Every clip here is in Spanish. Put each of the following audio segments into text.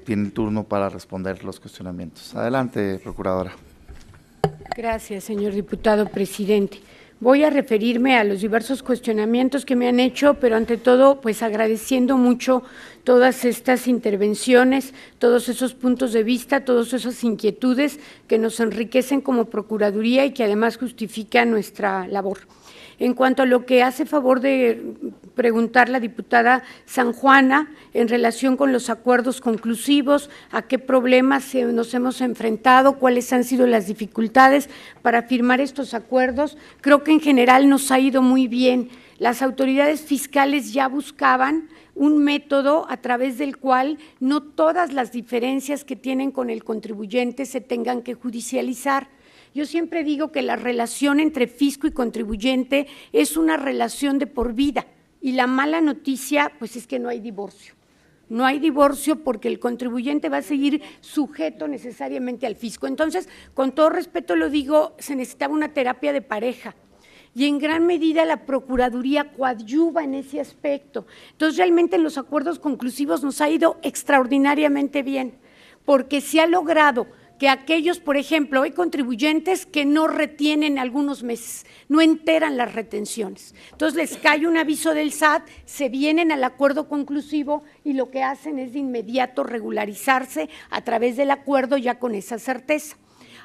tiene el turno para responder los cuestionamientos. Adelante, procuradora. Gracias, señor diputado presidente. Voy a referirme a los diversos cuestionamientos que me han hecho, pero ante todo, pues agradeciendo mucho todas estas intervenciones, todos esos puntos de vista, todas esas inquietudes que nos enriquecen como Procuraduría y que además justifican nuestra labor. En cuanto a lo que hace favor de preguntar la diputada San Juana en relación con los acuerdos conclusivos, a qué problemas nos hemos enfrentado, cuáles han sido las dificultades para firmar estos acuerdos, creo que en general nos ha ido muy bien. Las autoridades fiscales ya buscaban un método a través del cual no todas las diferencias que tienen con el contribuyente se tengan que judicializar. Yo siempre digo que la relación entre fisco y contribuyente es una relación de por vida y la mala noticia pues es que no hay divorcio. No hay divorcio porque el contribuyente va a seguir sujeto necesariamente al fisco. Entonces, con todo respeto lo digo, se necesitaba una terapia de pareja. Y en gran medida la Procuraduría coadyuva en ese aspecto. Entonces, realmente en los acuerdos conclusivos nos ha ido extraordinariamente bien, porque se ha logrado que aquellos, por ejemplo, hay contribuyentes que no retienen algunos meses, no enteran las retenciones. Entonces les cae un aviso del SAT, se vienen al acuerdo conclusivo y lo que hacen es de inmediato regularizarse a través del acuerdo ya con esa certeza.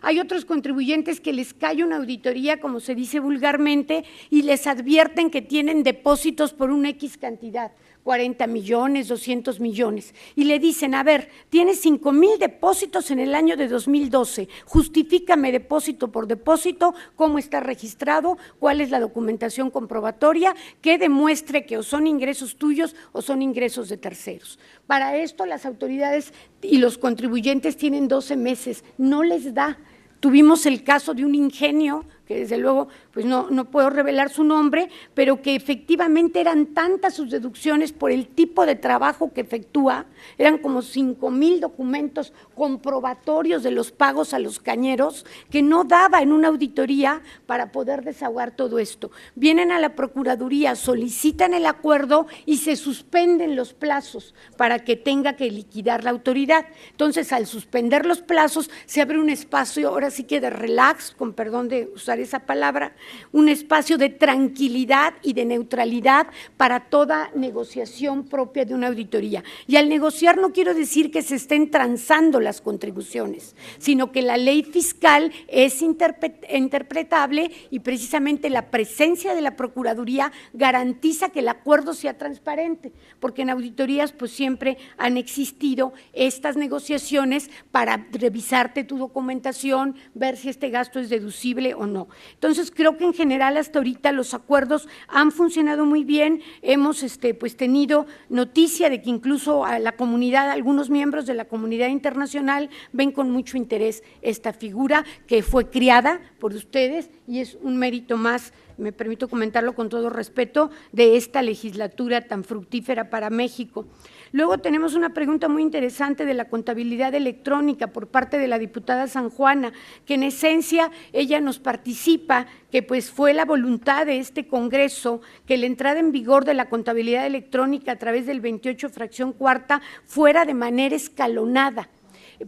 Hay otros contribuyentes que les cae una auditoría, como se dice vulgarmente, y les advierten que tienen depósitos por una X cantidad, 40 millones, 200 millones, y le dicen, a ver, tienes 5,000 depósitos en el año de 2012, justifícame depósito por depósito, cómo está registrado, cuál es la documentación comprobatoria, que demuestre que o son ingresos tuyos o son ingresos de terceros. Para esto las autoridades y los contribuyentes tienen 12 meses, no les da. Tuvimos el caso de un ingenio, que desde luego pues no puedo revelar su nombre, pero que efectivamente eran tantas sus deducciones por el tipo de trabajo que efectúa, eran como 5,000 documentos comprobatorios de los pagos a los cañeros, que no daba en una auditoría para poder desahogar todo esto. Vienen a la Procuraduría, solicitan el acuerdo y se suspenden los plazos para que tenga que liquidar la autoridad. Entonces, al suspender los plazos, se abre un espacio, ahora sí que de relax, con perdón de usar esa palabra, un espacio de tranquilidad y de neutralidad para toda negociación propia de una auditoría. Y al negociar no quiero decir que se estén transando las contribuciones, sino que la ley fiscal es interpretable y precisamente la presencia de la Procuraduría garantiza que el acuerdo sea transparente, porque en auditorías pues siempre han existido estas negociaciones para revisarte tu documentación, ver si este gasto es deducible o no. Entonces, creo que en general hasta ahorita los acuerdos han funcionado muy bien, hemos pues tenido noticia de que incluso a la comunidad, algunos miembros de la comunidad internacional ven con mucho interés esta figura que fue criada por ustedes y es un mérito más, me permito comentarlo con todo respeto, de esta legislatura tan fructífera para México. Luego tenemos una pregunta muy interesante de la contabilidad electrónica por parte de la diputada San Juana, que en esencia ella nos participa, que pues fue la voluntad de este Congreso que la entrada en vigor de la contabilidad electrónica a través del 28 fracción cuarta fuera de manera escalonada.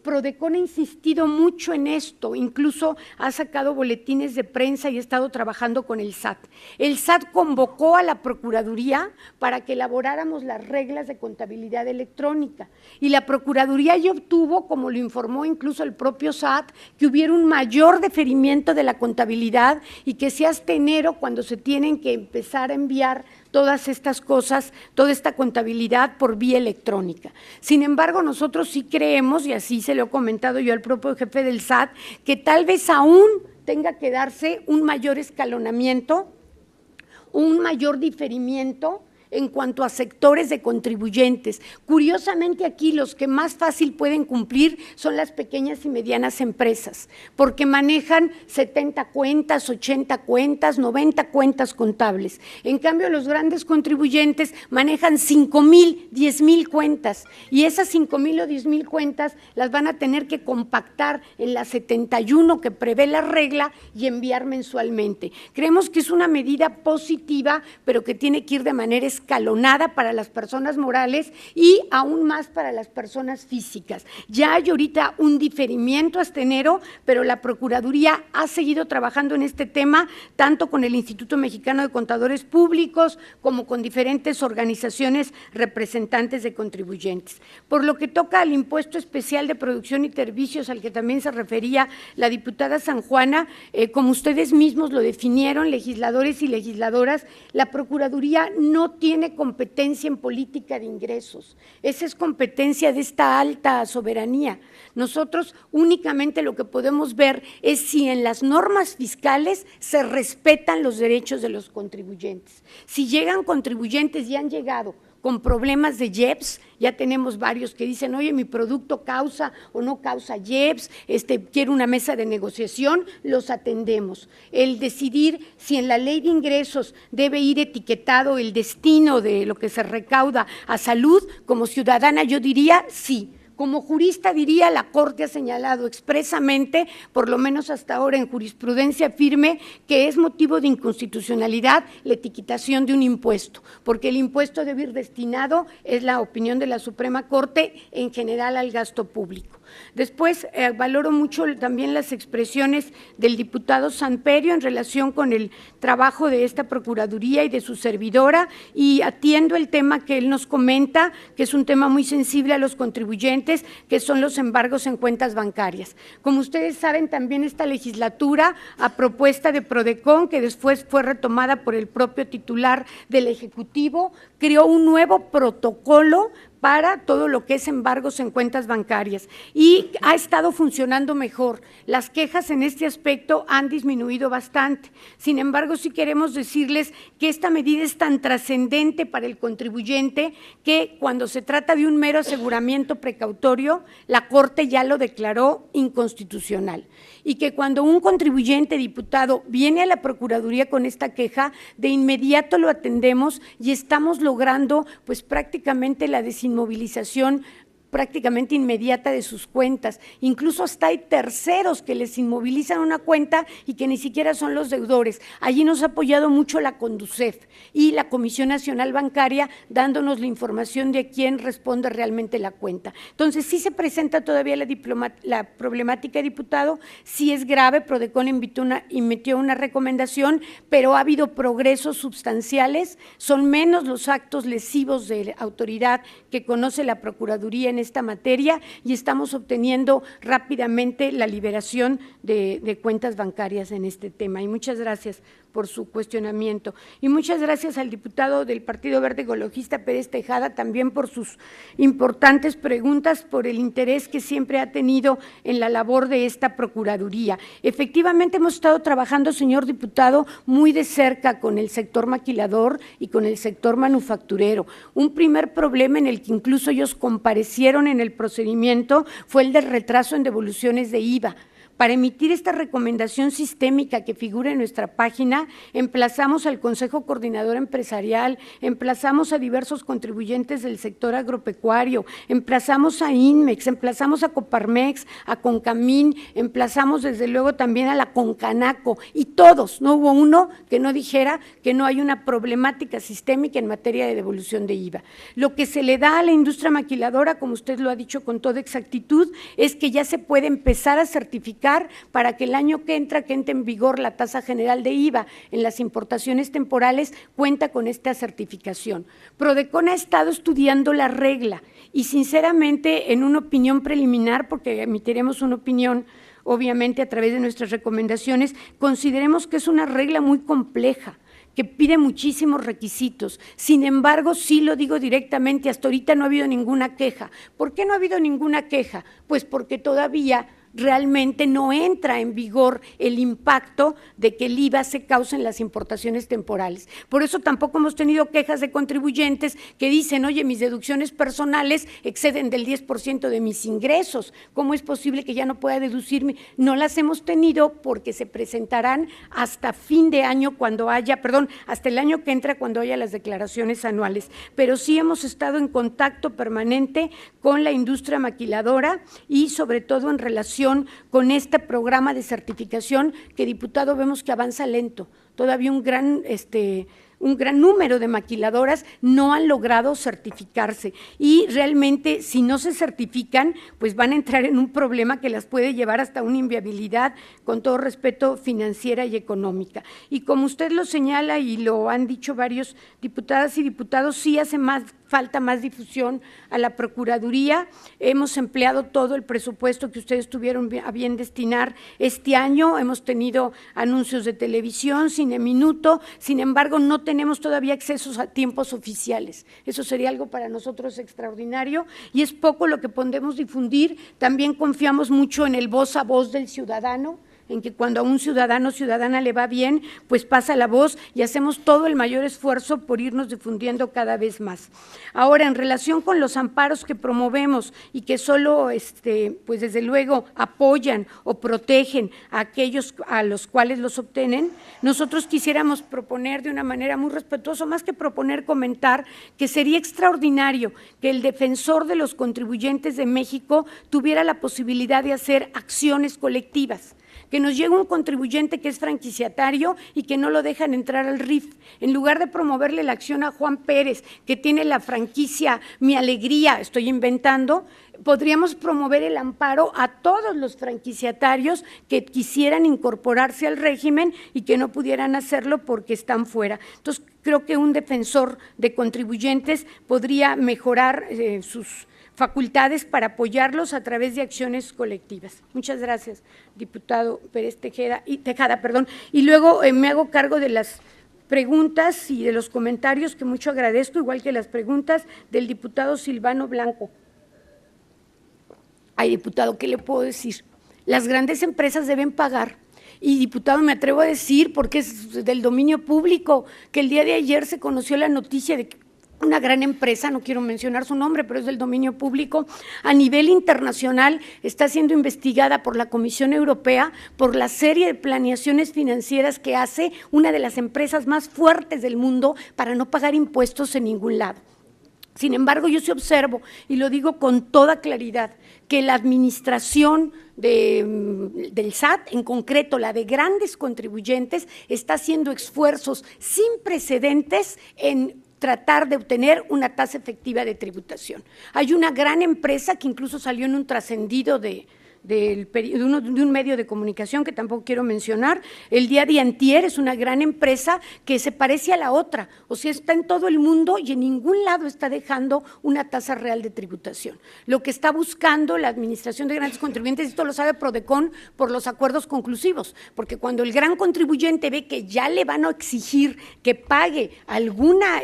Prodecon ha insistido mucho en esto, incluso ha sacado boletines de prensa y ha estado trabajando con el SAT. El SAT convocó a la Procuraduría para que elaboráramos las reglas de contabilidad electrónica y la Procuraduría ya obtuvo, como lo informó incluso el propio SAT, que hubiera un mayor deferimiento de la contabilidad y que sea hasta enero cuando se tienen que empezar a enviar todas estas cosas, toda esta contabilidad por vía electrónica. Sin embargo, nosotros sí creemos, y así se lo he comentado yo al propio jefe del SAT, que tal vez aún tenga que darse un mayor escalonamiento, un mayor diferimiento en cuanto a sectores de contribuyentes. Curiosamente aquí los que más fácil pueden cumplir son las pequeñas y medianas empresas, porque manejan 70 cuentas, 80 cuentas, 90 cuentas contables. En cambio, los grandes contribuyentes manejan 5,000, 10,000 cuentas y esas 5,000 o 10,000 cuentas las van a tener que compactar en las 71 que prevé la regla y enviar mensualmente. Creemos que es una medida positiva, pero que tiene que ir de manera escalonada escalonada para las personas morales y aún más para las personas físicas. Ya hay ahorita un diferimiento hasta enero, pero la Procuraduría ha seguido trabajando en este tema, tanto con el Instituto Mexicano de Contadores Públicos como con diferentes organizaciones representantes de contribuyentes. Por lo que toca al impuesto especial de producción y servicios, al que también se refería la diputada San Juana, como ustedes mismos lo definieron, legisladores y legisladoras, la Procuraduría no tiene competencia en política de ingresos. Esa es competencia de esta alta soberanía. Nosotros únicamente lo que podemos ver es si en las normas fiscales se respetan los derechos de los contribuyentes. Si llegan contribuyentes y han llegado con problemas de IEPS, ya tenemos varios que dicen, oye, mi producto causa o no causa IEPS, quiero una mesa de negociación, los atendemos. El decidir si en la ley de ingresos debe ir etiquetado el destino de lo que se recauda a salud, como ciudadana yo diría sí. Como jurista diría, la Corte ha señalado expresamente, por lo menos hasta ahora en jurisprudencia firme, que es motivo de inconstitucionalidad la etiquetación de un impuesto, porque el impuesto debe ir destinado, es la opinión de la Suprema Corte, en general al gasto público. Después, valoro mucho también las expresiones del diputado Samperio en relación con el trabajo de esta Procuraduría y de su servidora, y atiendo el tema que él nos comenta, que es un tema muy sensible a los contribuyentes, que son los embargos en cuentas bancarias. Como ustedes saben, también esta legislatura, a propuesta de Prodecon, que después fue retomada por el propio titular del Ejecutivo, creó un nuevo protocolo para todo lo que es embargos en cuentas bancarias y ha estado funcionando mejor. Las quejas en este aspecto han disminuido bastante. Sin embargo, sí queremos decirles que esta medida es tan trascendente para el contribuyente que cuando se trata de un mero aseguramiento precautorio, la Corte ya lo declaró inconstitucional. Y que cuando un contribuyente diputado viene a la Procuraduría con esta queja, de inmediato lo atendemos y estamos logrando pues prácticamente la desinmovilización prácticamente inmediata de sus cuentas. Incluso hasta hay terceros que les inmovilizan una cuenta y que ni siquiera son los deudores. Allí nos ha apoyado mucho la Conducef y la Comisión Nacional Bancaria, dándonos la información de quién responde realmente la cuenta. Entonces, sí se presenta todavía la problemática, diputado, sí es grave. Prodecon emitió una recomendación, pero ha habido progresos sustanciales, son menos los actos lesivos de autoridad que conoce la Procuraduría en esta materia y estamos obteniendo rápidamente la liberación de cuentas bancarias en este tema. Y muchas gracias por su cuestionamiento. Y muchas gracias al diputado del Partido Verde Ecologista, Pérez Tejada, también por sus importantes preguntas, por el interés que siempre ha tenido en la labor de esta Procuraduría. Efectivamente, hemos estado trabajando, señor diputado, muy de cerca con el sector maquilador y con el sector manufacturero. Un primer problema en el que incluso ellos comparecieron en el procedimiento fue el del retraso en devoluciones de IVA. Para emitir esta recomendación sistémica que figura en nuestra página, emplazamos al Consejo Coordinador Empresarial, emplazamos a diversos contribuyentes del sector agropecuario, emplazamos a INMEX, emplazamos a Coparmex, a Concamín, emplazamos desde luego también a la Concanaco, y todos, no hubo uno que no dijera que no hay una problemática sistémica en materia de devolución de IVA. Lo que se le da a la industria maquiladora, como usted lo ha dicho con toda exactitud, es que ya se puede empezar a certificar para que el año que entre en vigor la tasa general de IVA en las importaciones temporales cuenta con esta certificación. Prodecon ha estado estudiando la regla y sinceramente en una opinión preliminar, porque emitiremos una opinión obviamente a través de nuestras recomendaciones, consideremos que es una regla muy compleja, que pide muchísimos requisitos. Sin embargo, sí lo digo directamente, hasta ahorita no ha habido ninguna queja. ¿Por qué no ha habido ninguna queja? Pues porque todavía realmente no entra en vigor el impacto de que el IVA se causa en las importaciones temporales. Por eso tampoco hemos tenido quejas de contribuyentes que dicen, oye, mis deducciones personales exceden del 10% de mis ingresos, ¿cómo es posible que ya no pueda deducirme? No las hemos tenido porque se presentarán hasta fin de año cuando haya, hasta el año que entra cuando haya las declaraciones anuales, pero sí hemos estado en contacto permanente con la industria maquiladora y sobre todo en relación con este programa de certificación que, diputado, vemos que avanza lento, todavía un un gran número de maquiladoras no han logrado certificarse y realmente si no se certifican, pues van a entrar en un problema que las puede llevar hasta una inviabilidad, con todo respeto, financiera y económica. Y como usted lo señala y lo han dicho varios diputadas y diputados, sí hace falta más difusión a la Procuraduría. Hemos empleado todo el presupuesto que ustedes tuvieron a bien destinar este año, hemos tenido anuncios de televisión, Cine Minuto, sin embargo no tenemos todavía accesos a tiempos oficiales. Eso sería algo para nosotros extraordinario y es poco lo que podemos difundir. También confiamos mucho en el voz a voz del ciudadano, en que cuando a un ciudadano o ciudadana le va bien, pues pasa la voz y hacemos todo el mayor esfuerzo por irnos difundiendo cada vez más. Ahora, en relación con los amparos que promovemos y que solo, pues desde luego, apoyan o protegen a aquellos a los cuales los obtienen, nosotros quisiéramos proponer de una manera muy respetuosa, más que proponer, comentar que sería extraordinario que el defensor de los contribuyentes de México tuviera la posibilidad de hacer acciones colectivas, que nos llegue un contribuyente que es franquiciatario y que no lo dejan entrar al RIF. En lugar de promoverle la acción a Juan Pérez, que tiene la franquicia Mi Alegría, estoy inventando, podríamos promover el amparo a todos los franquiciatarios que quisieran incorporarse al régimen y que no pudieran hacerlo porque están fuera. Entonces, creo que un defensor de contribuyentes podría mejorar sus facultades para apoyarlos a través de acciones colectivas. Muchas gracias, diputado Pérez Tejada. Y luego me hago cargo de las preguntas y de los comentarios que mucho agradezco, igual que las preguntas del diputado Silvano Blanco. Ay, diputado, ¿qué le puedo decir? Las grandes empresas deben pagar. Y, diputado, me atrevo a decir, porque es del dominio público, que el día de ayer se conoció la noticia de que una gran empresa, no quiero mencionar su nombre, pero es del dominio público, a nivel internacional está siendo investigada por la Comisión Europea por la serie de planeaciones financieras que hace una de las empresas más fuertes del mundo para no pagar impuestos en ningún lado. Sin embargo, yo sí observo, y lo digo con toda claridad, que la administración del SAT, en concreto la de grandes contribuyentes, está haciendo esfuerzos sin precedentes en tratar de obtener una tasa efectiva de tributación. Hay una gran empresa que incluso salió en un trascendido de un medio de comunicación que tampoco quiero mencionar, el día de antier, es una gran empresa que se parece a la otra, o sea, está en todo el mundo y en ningún lado está dejando una tasa real de tributación. Lo que está buscando la Administración de Grandes Contribuyentes, esto lo sabe Prodecon por los acuerdos conclusivos, porque cuando el gran contribuyente ve que ya le van a exigir que pague alguna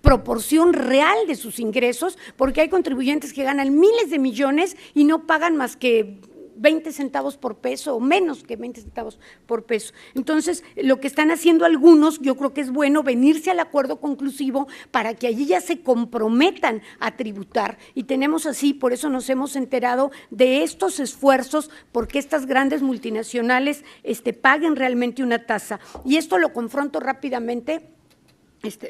proporción real de sus ingresos, porque hay contribuyentes que ganan miles de millones y no pagan más que 20 centavos por peso o menos que 20 centavos por peso. Entonces, lo que están haciendo algunos, yo creo que es bueno venirse al acuerdo conclusivo para que allí ya se comprometan a tributar. Y tenemos así, por eso nos hemos enterado de estos esfuerzos, porque estas grandes multinacionales paguen realmente una tasa. Y esto lo confronto rápidamente.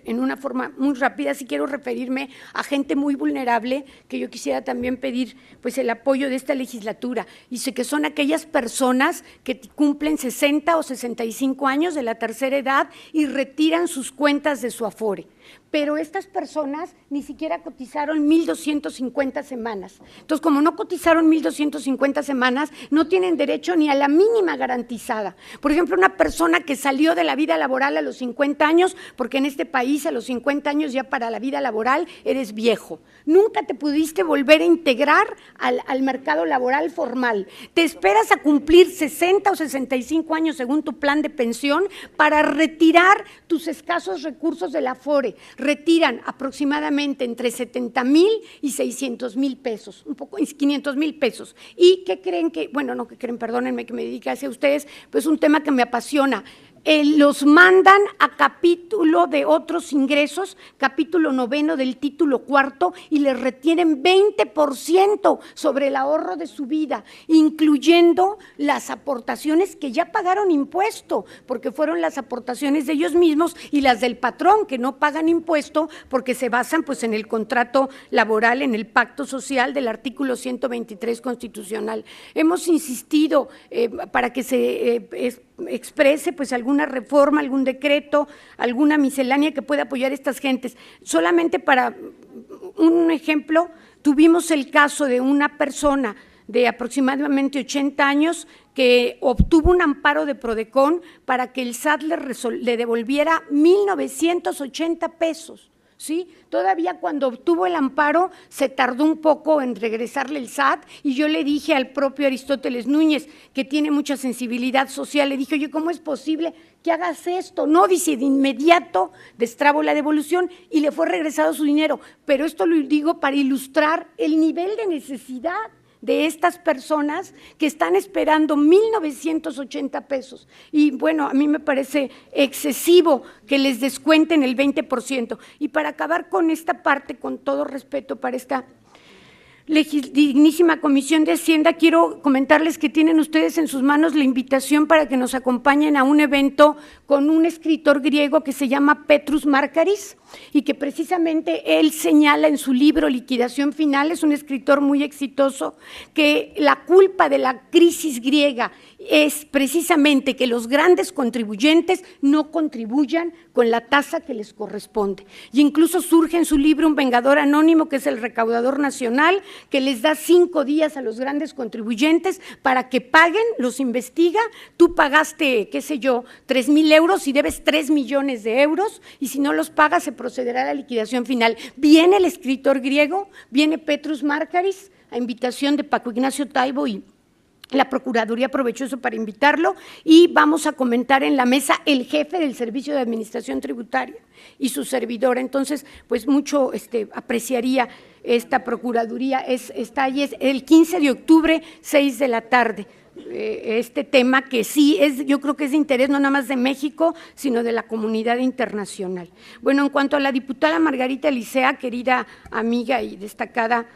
En una forma muy rápida, sí quiero referirme a gente muy vulnerable, que yo quisiera también pedir pues el apoyo de esta legislatura, y sé que son aquellas personas que cumplen 60 o 65 años de la tercera edad y retiran sus cuentas de su Afore. Pero estas personas ni siquiera cotizaron 1,250 semanas. Entonces, como no cotizaron 1,250 semanas, no tienen derecho ni a la mínima garantizada. Por ejemplo, una persona que salió de la vida laboral a los 50 años, porque en este país a los 50 años ya para la vida laboral eres viejo. Nunca te pudiste volver a integrar al mercado laboral formal. Te esperas a cumplir 60 o 65 años según tu plan de pensión para retirar tus escasos recursos del Afore. Retiran aproximadamente entre 70,000 y 600,000 pesos, un poco, 500,000 pesos. ¿Y qué creen que, bueno, no que creen, perdónenme que me dedique hacia ustedes, pues un tema que me apasiona? Los mandan a capítulo de otros ingresos, capítulo 9 del título 4, y les retienen 20% sobre el ahorro de su vida, incluyendo las aportaciones que ya pagaron impuesto, porque fueron las aportaciones de ellos mismos y las del patrón, que no pagan impuesto porque se basan pues en el contrato laboral, en el pacto social del artículo 123 constitucional. Hemos insistido para que se exprese pues alguna reforma, algún decreto, alguna miscelánea que pueda apoyar a estas gentes. Solamente para un ejemplo, tuvimos el caso de una persona de aproximadamente 80 años que obtuvo un amparo de Prodecon para que el SAT le devolviera 1,980 pesos. ¿Sí? Todavía cuando obtuvo el amparo se tardó un poco en regresarle el SAT y yo le dije al propio Aristóteles Núñez, que tiene mucha sensibilidad social, le dije, oye, ¿cómo es posible que hagas esto? No, dice, de inmediato destrabo la devolución y le fue regresado su dinero, pero esto lo digo para ilustrar el nivel de necesidad de estas personas que están esperando 1,980 pesos. Y bueno, a mí me parece excesivo que les descuenten el 20%. Y para acabar con esta parte, con todo respeto para esta dignísima Comisión de Hacienda, quiero comentarles que tienen ustedes en sus manos la invitación para que nos acompañen a un evento con un escritor griego que se llama Petrus Márkaris y que precisamente él señala en su libro Liquidación Final, es un escritor muy exitoso, que la culpa de la crisis griega es precisamente que los grandes contribuyentes no contribuyan con la tasa que les corresponde. Y incluso surge en su libro un vengador anónimo, que es el recaudador nacional, que les da 5 días a los grandes contribuyentes para que paguen, los investiga, tú pagaste, qué sé yo, 3,000 euros y debes 3 millones de euros, y si no los pagas se procederá a la liquidación final. Viene el escritor griego, viene Petrus Márkaris, a invitación de Paco Ignacio Taibo y la Procuraduría aprovechó eso para invitarlo y vamos a comentar en la mesa el jefe del Servicio de Administración Tributaria y su servidora. Entonces, pues mucho apreciaría esta Procuraduría, está ahí, es el 15 de octubre, 6 de la tarde. Este tema que sí es, yo creo que es de interés no nada más de México, sino de la comunidad internacional. Bueno, en cuanto a la diputada Margarita Licea, querida amiga y destacada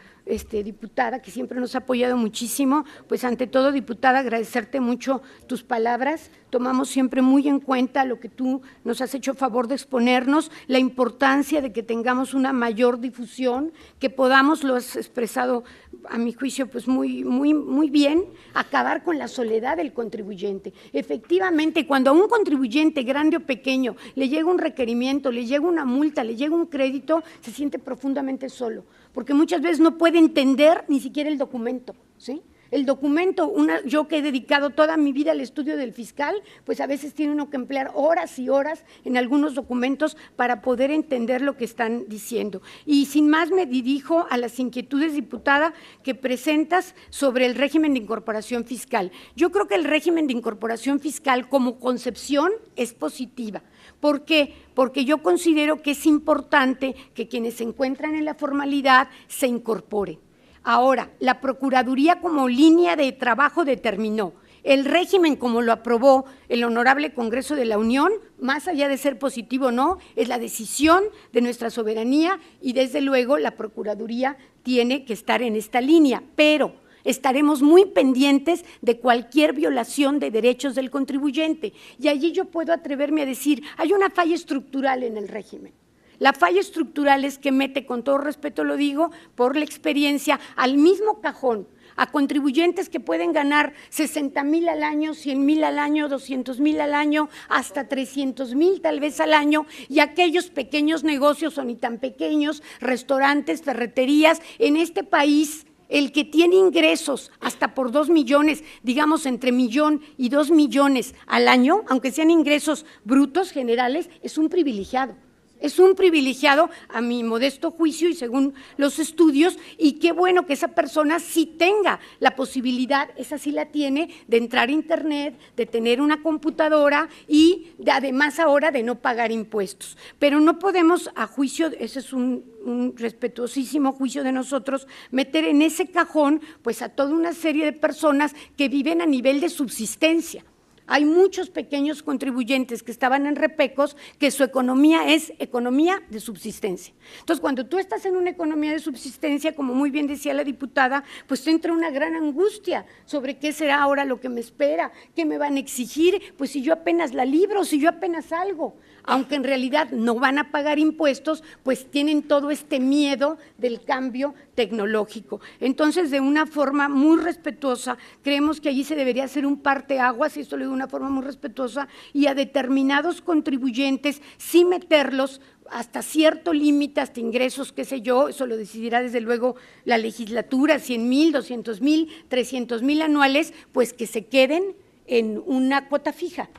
diputada, que siempre nos ha apoyado muchísimo, pues ante todo, diputada, agradecerte mucho tus palabras, tomamos siempre muy en cuenta lo que tú nos has hecho favor de exponernos, la importancia de que tengamos una mayor difusión, que podamos, lo has expresado a mi juicio pues muy bien, acabar con la soledad del contribuyente. Efectivamente, cuando a un contribuyente grande o pequeño le llega un requerimiento, le llega una multa, le llega un crédito, se siente profundamente solo, porque muchas veces no puede entender ni siquiera el documento, ¿sí? El documento, yo que he dedicado toda mi vida al estudio del fiscal, pues a veces tiene uno que emplear horas y horas en algunos documentos para poder entender lo que están diciendo. Y sin más me dirijo a las inquietudes, diputada, que presentas sobre el régimen de incorporación fiscal. Yo creo que el régimen de incorporación fiscal como concepción es positiva. ¿Por qué? Porque yo considero que es importante que quienes se encuentran en la formalidad se incorporen. Ahora, la Procuraduría como línea de trabajo determinó el régimen como lo aprobó el Honorable Congreso de la Unión, más allá de ser positivo o no, es la decisión de nuestra soberanía y desde luego la Procuraduría tiene que estar en esta línea, pero estaremos muy pendientes de cualquier violación de derechos del contribuyente y allí yo puedo atreverme a decir, hay una falla estructural en el régimen. La falla estructural es que mete, con todo respeto lo digo, por la experiencia, al mismo cajón a contribuyentes que pueden ganar 60,000 al año, 100,000 al año, 200,000 al año, hasta 300,000 tal vez al año, y aquellos pequeños negocios o ni tan pequeños, restaurantes, ferreterías, en este país. El que tiene ingresos hasta por 2 millones, digamos entre 1,000,000 y 2 millones al año, aunque sean ingresos brutos generales, es un privilegiado. Es un privilegiado a mi modesto juicio y según los estudios, y qué bueno que esa persona sí tenga la posibilidad, esa sí la tiene, de entrar a internet, de tener una computadora y además ahora de no pagar impuestos. Pero no podemos, a juicio, ese es un respetuosísimo juicio de nosotros, meter en ese cajón pues a toda una serie de personas que viven a nivel de subsistencia. Hay muchos pequeños contribuyentes que estaban en repecos que su economía es economía de subsistencia. Entonces, cuando tú estás en una economía de subsistencia, como muy bien decía la diputada, pues te entra una gran angustia sobre qué será ahora lo que me espera, qué me van a exigir, pues si yo apenas la libro, si yo apenas salgo. aunque en realidad no van a pagar impuestos, pues tienen todo este miedo del cambio tecnológico. Entonces, de una forma muy respetuosa, creemos que allí se debería hacer un parteaguas, y esto lo digo de una forma muy respetuosa, y a determinados contribuyentes sí meterlos hasta cierto límite, hasta ingresos, qué sé yo, eso lo decidirá desde luego la legislatura, 100,000, 200,000, 300,000 anuales, pues que se queden en una cuota fija,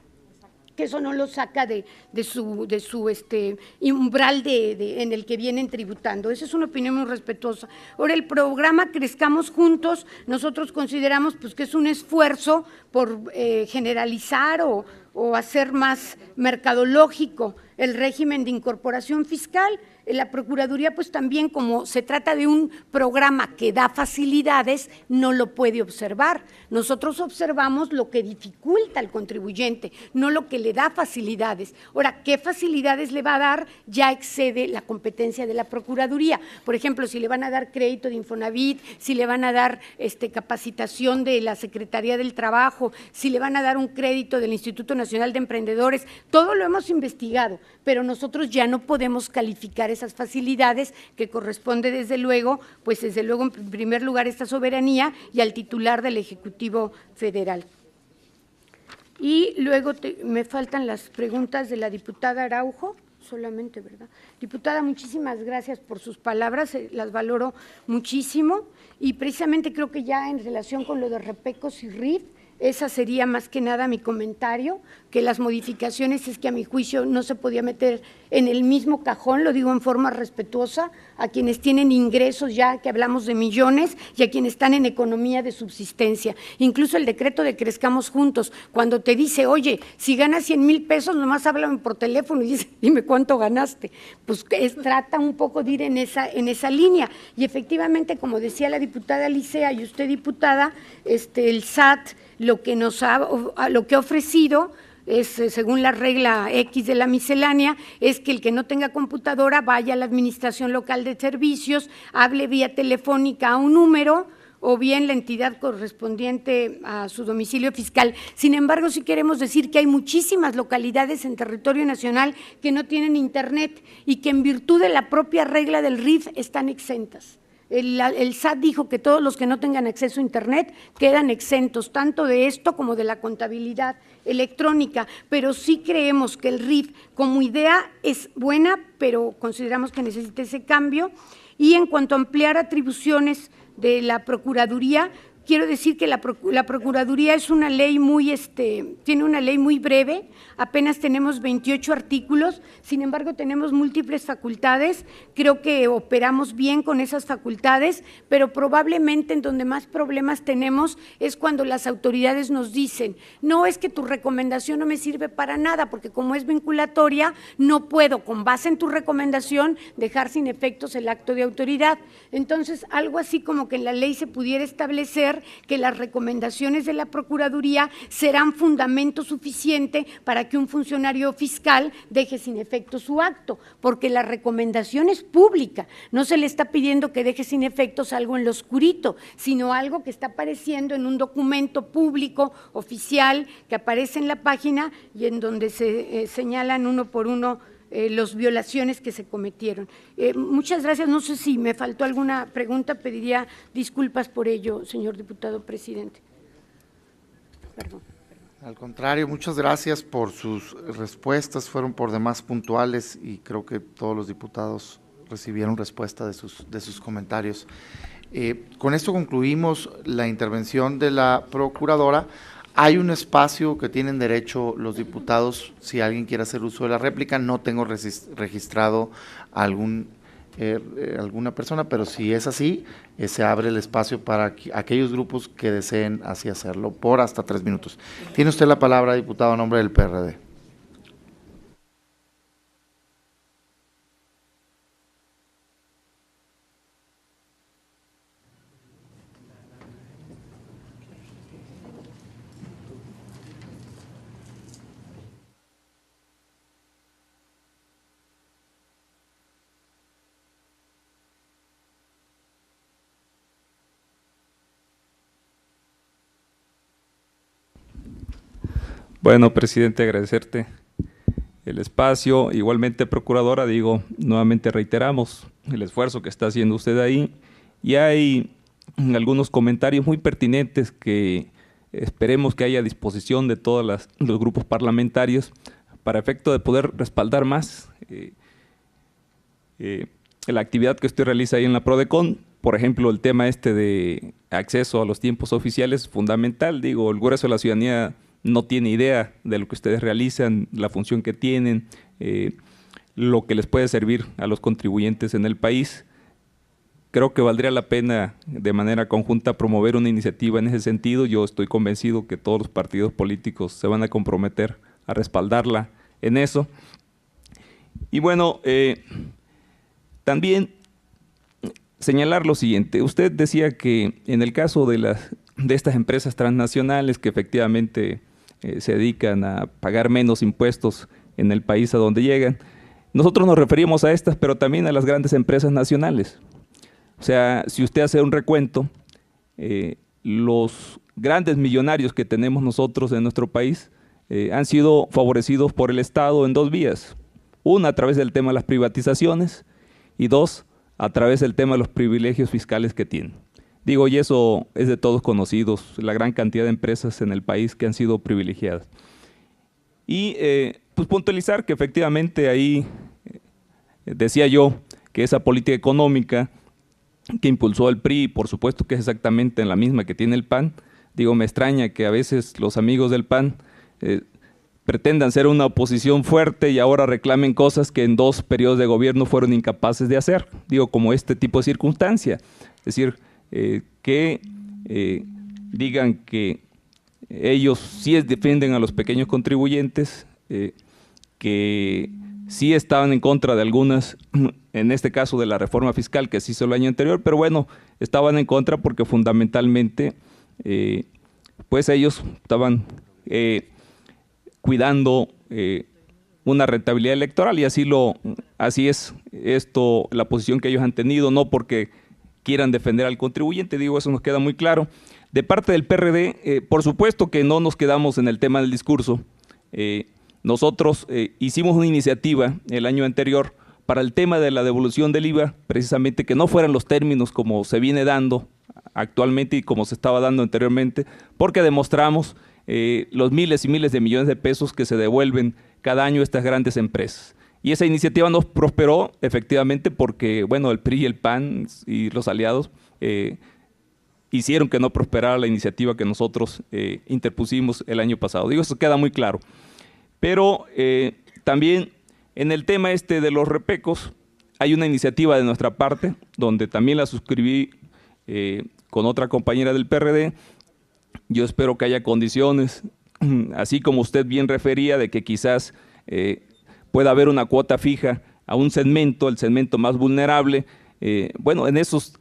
que eso no lo saca de su umbral en el que vienen tributando. Esa es una opinión muy respetuosa. Ahora, el programa Crezcamos Juntos, nosotros consideramos pues que es un esfuerzo por generalizar o hacer más mercadológico el régimen de incorporación fiscal. La Procuraduría, pues también, como se trata de un programa que da facilidades, no lo puede observar. Nosotros observamos lo que dificulta al contribuyente, no lo que le da facilidades. Ahora, ¿qué facilidades le va a dar? Ya excede la competencia de la Procuraduría. Por ejemplo, si le van a dar crédito de Infonavit, si le van a dar capacitación de la Secretaría del Trabajo, si le van a dar un crédito del Instituto Nacional de Emprendedores, todo lo hemos investigado, pero nosotros ya no podemos calificar esas facilidades, que corresponde desde luego, en primer lugar, esta soberanía y al titular del Ejecutivo Federal. Y luego me faltan las preguntas de la diputada Araujo, solamente, ¿verdad? Diputada, muchísimas gracias por sus palabras, las valoro muchísimo, y precisamente creo que ya en relación con lo de Repecos y RIF, esa sería más que nada mi comentario, que las modificaciones es que a mi juicio no se podía meter en el mismo cajón, lo digo en forma respetuosa, a quienes tienen ingresos ya, que hablamos de millones, y a quienes están en economía de subsistencia. Incluso el decreto de Crezcamos Juntos, cuando te dice, oye, si ganas 100,000 pesos, nomás háblame por teléfono y dice, dime cuánto ganaste. Pues trata un poco de ir en esa línea. Y efectivamente, como decía la diputada Licea y usted, diputada, el SAT, lo que ha ofrecido es, según la regla X de la miscelánea, es que el que no tenga computadora vaya a la Administración Local de Servicios, hable vía telefónica a un número o bien la entidad correspondiente a su domicilio fiscal. Sin embargo, sí queremos decir que hay muchísimas localidades en territorio nacional que no tienen internet y que en virtud de la propia regla del RIF están exentas. El SAT dijo que todos los que no tengan acceso a internet quedan exentos, tanto de esto como de la contabilidad electrónica, pero sí creemos que el RIF como idea es buena, pero consideramos que necesita ese cambio. Y en cuanto a ampliar atribuciones de la Procuraduría, quiero decir que la Procuraduría es una ley tiene una ley muy breve, apenas tenemos 28 artículos, sin embargo tenemos múltiples facultades, creo que operamos bien con esas facultades, pero probablemente en donde más problemas tenemos es cuando las autoridades nos dicen, no, es que tu recomendación no me sirve para nada, porque como es vinculatoria, no puedo, con base en tu recomendación, dejar sin efectos el acto de autoridad. Entonces, algo así como que en la ley se pudiera establecer que las recomendaciones de la Procuraduría serán fundamento suficiente para que un funcionario fiscal deje sin efecto su acto, porque la recomendación es pública, no se le está pidiendo que deje sin efectos algo en lo oscurito, sino algo que está apareciendo en un documento público, oficial, que aparece en la página y en donde se señalan uno por uno las violaciones que se cometieron. Muchas gracias. No sé si me faltó alguna pregunta, pediría disculpas por ello, señor diputado presidente. Perdón. Al contrario, muchas gracias por sus respuestas, fueron por demás puntuales y creo que todos los diputados recibieron respuesta de sus comentarios. Con esto concluimos la intervención de la Procuradora. Hay un espacio que tienen derecho los diputados, si alguien quiere hacer uso de la réplica. No tengo registrado alguna persona, pero si es así, se abre el espacio para aquellos grupos que deseen así hacerlo, por hasta 3 minutos. Tiene usted la palabra, diputado, a nombre del PRD. Bueno, presidente, agradecerte el espacio. Igualmente, Procuradora, digo, nuevamente reiteramos el esfuerzo que está haciendo usted ahí, y hay algunos comentarios muy pertinentes que esperemos que haya a disposición de todos los grupos parlamentarios para efecto de poder respaldar más la actividad que usted realiza ahí en la PRODECON. Por ejemplo, el tema de acceso a los tiempos oficiales es fundamental. Digo, el grueso de la ciudadanía no tiene idea de lo que ustedes realizan, la función que tienen, lo que les puede servir a los contribuyentes en el país. Creo que valdría la pena de manera conjunta promover una iniciativa en ese sentido. Yo estoy convencido que todos los partidos políticos se van a comprometer a respaldarla en eso. Y bueno, también señalar lo siguiente. Usted decía que en el caso de estas empresas transnacionales que efectivamente se dedican a pagar menos impuestos en el país a donde llegan, nosotros nos referimos a estas, pero también a las grandes empresas nacionales. O sea, si usted hace un recuento, los grandes millonarios que tenemos nosotros en nuestro país han sido favorecidos por el Estado en dos vías. Una, a través del tema de las privatizaciones, y dos, a través del tema de los privilegios fiscales que tienen. Digo, y eso es de todos conocidos, la gran cantidad de empresas en el país que han sido privilegiadas. Y pues puntualizar que efectivamente ahí decía yo que esa política económica que impulsó el PRI, por supuesto que es exactamente la misma que tiene el PAN. Digo, me extraña que a veces los amigos del PAN pretendan ser una oposición fuerte y ahora reclamen cosas que en 2 periodos de gobierno fueron incapaces de hacer. Digo, como este tipo de circunstancia. Es decir, que digan que ellos sí defienden a los pequeños contribuyentes, que sí estaban en contra de algunas, en este caso de la reforma fiscal que se hizo el año anterior, pero bueno, estaban en contra porque fundamentalmente pues ellos estaban cuidando una rentabilidad electoral, y así es la posición que ellos han tenido, no porque quieran defender al contribuyente. Digo, eso nos queda muy claro. De parte del PRD, por supuesto que no nos quedamos en el tema del discurso. Nosotros hicimos una iniciativa el año anterior para el tema de la devolución del IVA, precisamente que no fueran los términos como se viene dando actualmente y como se estaba dando anteriormente, porque demostramos los miles y miles de millones de pesos que se devuelven cada año a estas grandes empresas. Y esa iniciativa no prosperó efectivamente porque, bueno, el PRI y el PAN y los aliados hicieron que no prosperara la iniciativa que nosotros interpusimos el año pasado. Digo, eso queda muy claro. Pero también en el tema de los repecos hay una iniciativa de nuestra parte, donde también la suscribí con otra compañera del PRD. Yo espero que haya condiciones, así como usted bien refería, de que quizás pueda haber una cuota fija a un segmento, el segmento más vulnerable. Bueno, en esos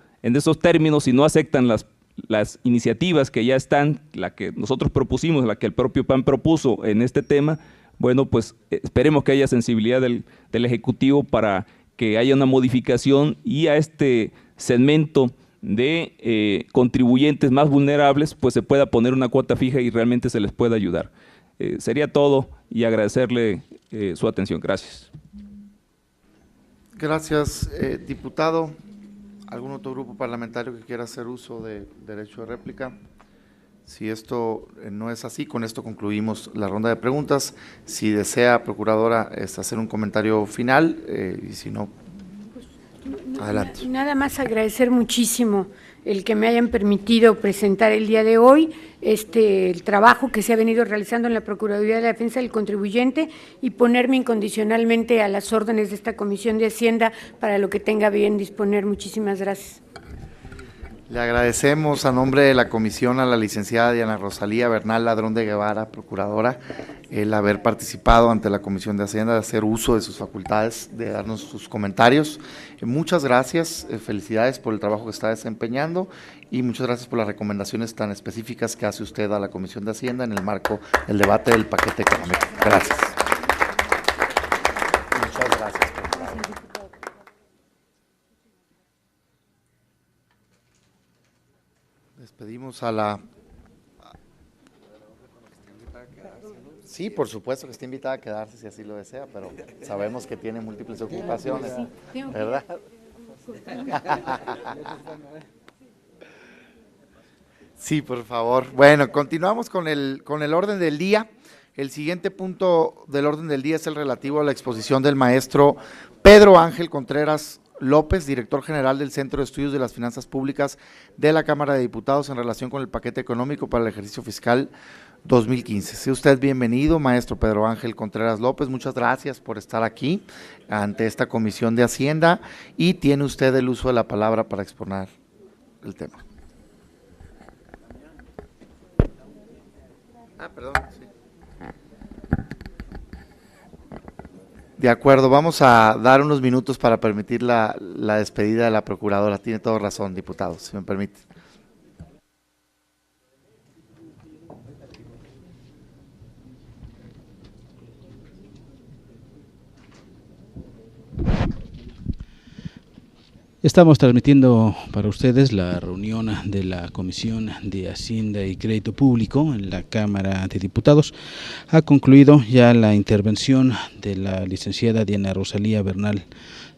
términos, si no aceptan las iniciativas que ya están, la que nosotros propusimos, la que el propio PAN propuso en este tema, bueno, pues esperemos que haya sensibilidad del Ejecutivo para que haya una modificación y a este segmento de contribuyentes más vulnerables, pues se pueda poner una cuota fija y realmente se les pueda ayudar. Sería todo y agradecerle su atención. Gracias. Gracias, diputado. ¿Algún otro grupo parlamentario que quiera hacer uso de derecho de réplica? Si esto no es así, con esto concluimos la ronda de preguntas. Si desea, Procuradora, hacer un comentario final, y si no, adelante. Nada más agradecer muchísimo el que me hayan permitido presentar el día de hoy el trabajo que se ha venido realizando en la Procuraduría de la Defensa del Contribuyente y ponerme incondicionalmente a las órdenes de esta Comisión de Hacienda para lo que tenga bien disponer. Muchísimas gracias. Le agradecemos a nombre de la comisión a la licenciada Diana Rosalía Bernal Ladrón de Guevara, Procuradora, el haber participado ante la Comisión de Hacienda, de hacer uso de sus facultades, de darnos sus comentarios. Muchas gracias, felicidades por el trabajo que está desempeñando y muchas gracias por las recomendaciones tan específicas que hace usted a la Comisión de Hacienda en el marco del debate del paquete económico. Gracias. Muchas gracias. Despedimos a la Sí, por supuesto que está invitada a quedarse si así lo desea, pero sabemos que tiene múltiples ocupaciones, ¿verdad? Sí, por favor. Bueno, continuamos con el orden del día. El siguiente punto del orden del día es el relativo a la exposición del maestro Pedro Ángel Contreras López, director general del Centro de Estudios de las Finanzas Públicas de la Cámara de Diputados en relación con el paquete económico para el ejercicio fiscal 2015. Sea usted bienvenido, maestro Pedro Ángel Contreras López, muchas gracias por estar aquí ante esta Comisión de Hacienda y tiene usted el uso de la palabra para exponer el tema. Perdón, sí. De acuerdo, vamos a dar unos minutos para permitir la despedida de la procuradora. Tiene toda razón, diputado, si me permite. Estamos transmitiendo para ustedes la reunión de la Comisión de Hacienda y Crédito Público en la Cámara de Diputados. Ha concluido ya la intervención de la licenciada Diana Rosalía Bernal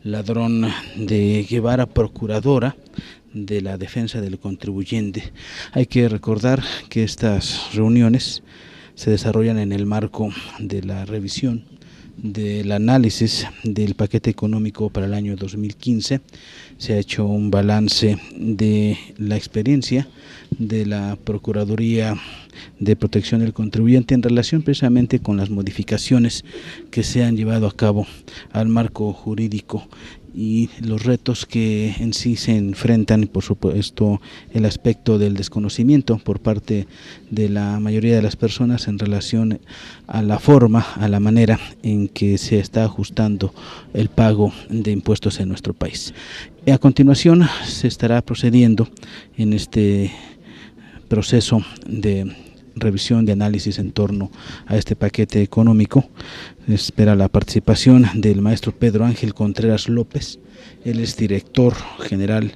Ladrón de Guevara, procuradora de la defensa del contribuyente. Hay que recordar que estas reuniones se desarrollan en el marco de la revisión del análisis del paquete económico para el año 2015. Se ha hecho un balance de la experiencia de la Procuraduría de Protección del Contribuyente en relación precisamente con las modificaciones que se han llevado a cabo al marco jurídico y los retos que en sí se enfrentan, y por supuesto el aspecto del desconocimiento por parte de la mayoría de las personas en relación a la forma, a la manera en que se está ajustando el pago de impuestos en nuestro país. A continuación se estará procediendo en este proceso de revisión de análisis en torno a este paquete económico. Espera la participación del maestro Pedro Ángel Contreras López. Él es director general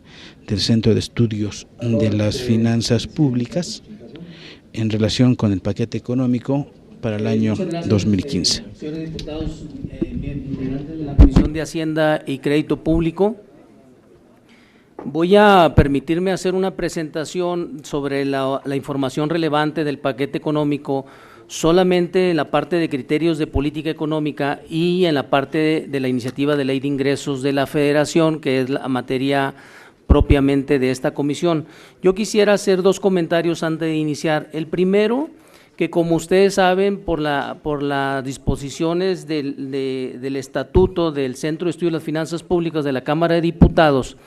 del Centro de Estudios de las Finanzas Públicas en relación con el paquete económico para el año 2015. Señores diputados, integrantes de la Comisión de Hacienda y Crédito Público, voy a permitirme hacer una presentación sobre la información relevante del paquete económico solamente en la parte de criterios de política económica y en la parte de la iniciativa de ley de ingresos de la Federación, que es la materia propiamente de esta comisión. Yo quisiera hacer dos comentarios antes de iniciar. El primero, que como ustedes saben, por las disposiciones del Estatuto del Centro de Estudios de las Finanzas Públicas de la Cámara de Diputados,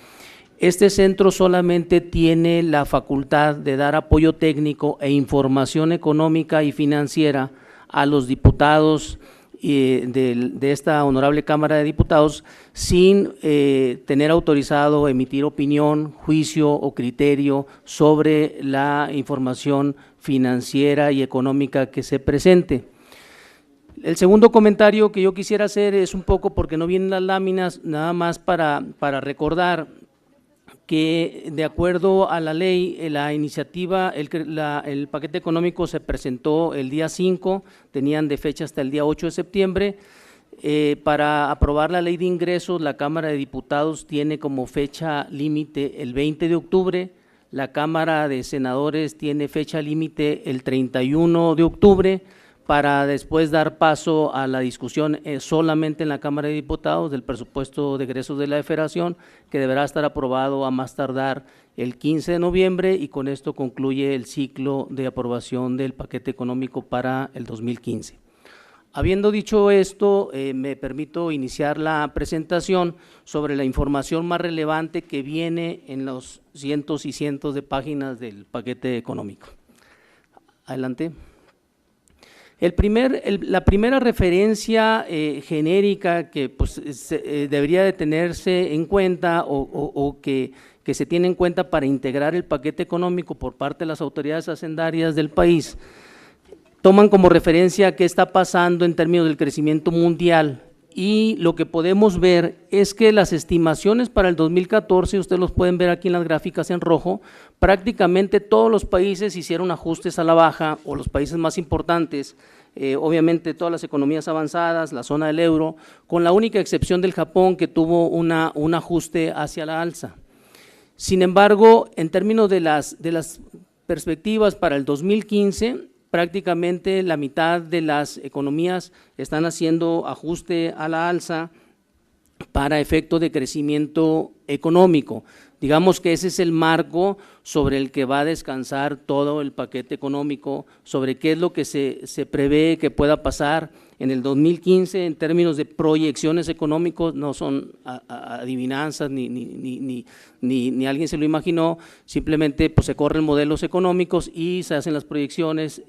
este centro solamente tiene la facultad de dar apoyo técnico e información económica y financiera a los diputados de esta honorable Cámara de Diputados sin tener autorizado emitir opinión, juicio o criterio sobre la información financiera y económica que se presente. El segundo comentario que yo quisiera hacer es un poco porque no vienen las láminas, nada más para recordar que de acuerdo a la ley, la iniciativa, el paquete económico se presentó el día 5, tenían de fecha hasta el día 8 de septiembre. Para aprobar la ley de ingresos, la Cámara de Diputados tiene como fecha límite el 20 de octubre, la Cámara de Senadores tiene fecha límite el 31 de octubre, para después dar paso a la discusión solamente en la Cámara de Diputados del presupuesto de egresos de la Federación, que deberá estar aprobado a más tardar el 15 de noviembre y con esto concluye el ciclo de aprobación del paquete económico para el 2015. Habiendo dicho esto, me permito iniciar la presentación sobre la información más relevante que viene en los cientos y cientos de páginas del paquete económico. Adelante. La primera referencia genérica que pues, debería de tenerse en cuenta o que se tiene en cuenta para integrar el paquete económico por parte de las autoridades hacendarias del país, toman como referencia qué está pasando en términos del crecimiento mundial y lo que podemos ver es que las estimaciones para el 2014, ustedes los pueden ver aquí en las gráficas en rojo, prácticamente todos los países hicieron ajustes a la baja o los países más importantes. obviamente todas las economías avanzadas, la zona del euro, con la única excepción del Japón, que tuvo un ajuste hacia la alza. Sin embargo, en términos de las perspectivas para el 2015, prácticamente la mitad de las economías están haciendo ajuste a la alza para efecto de crecimiento económico. Digamos que ese es el marco sobre el que va a descansar todo el paquete económico, sobre qué es lo que se prevé que pueda pasar en el 2015 en términos de proyecciones económicos. No son adivinanzas ni alguien se lo imaginó, simplemente pues se corren modelos económicos y se hacen las proyecciones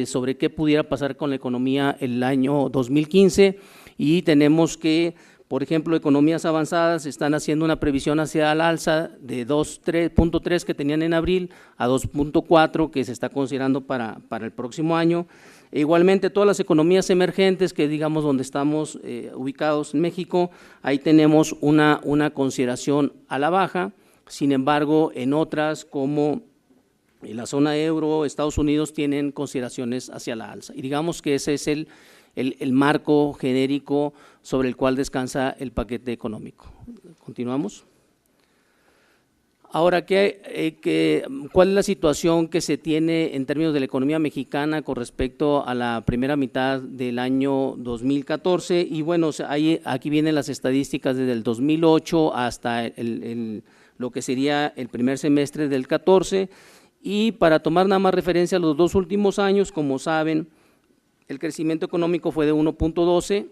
sobre qué pudiera pasar con la economía el año 2015, y tenemos que, por ejemplo, economías avanzadas están haciendo una previsión hacia el alza de 2.3 que tenían en abril a 2.4 que se está considerando para el próximo año. E igualmente todas las economías emergentes, que digamos donde estamos ubicados en México, ahí tenemos una consideración a la baja. Sin embargo, en otras como en la zona euro, Estados Unidos, tienen consideraciones hacia la alza. Y digamos que ese es el marco genérico sobre el cual descansa el paquete económico. Continuamos. Ahora, ¿cuál es la situación que se tiene en términos de la economía mexicana con respecto a la primera mitad del año 2014? Y bueno, aquí vienen las estadísticas desde el 2008 hasta lo que sería el primer semestre del 14, y para tomar nada más referencia a los 2 últimos años, como saben, el crecimiento económico fue de 1.12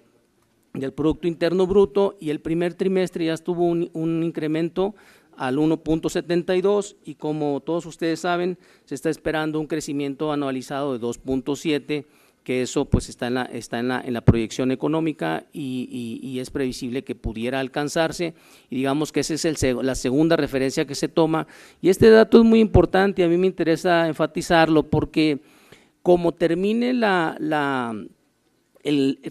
del Producto Interno Bruto, y el primer trimestre ya tuvo un incremento al 1.72, y como todos ustedes saben, se está esperando un crecimiento anualizado de 2.7, que eso pues está en la proyección económica y es previsible que pudiera alcanzarse, y digamos que esa es la segunda referencia que se toma. Y este dato es muy importante, a mí me interesa enfatizarlo porque como termine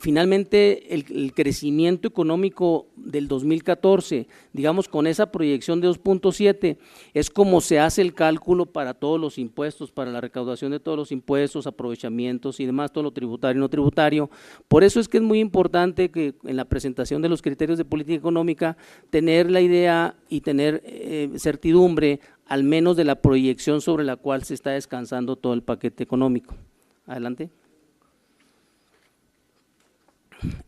finalmente el crecimiento económico del 2014, digamos con esa proyección de 2.7, es como se hace el cálculo para todos los impuestos, para la recaudación de todos los impuestos, aprovechamientos y demás, todo lo tributario y no tributario. Por eso es que es muy importante que en la presentación de los criterios de política económica tener la idea y tener certidumbre al menos de la proyección sobre la cual se está descansando todo el paquete económico. Adelante.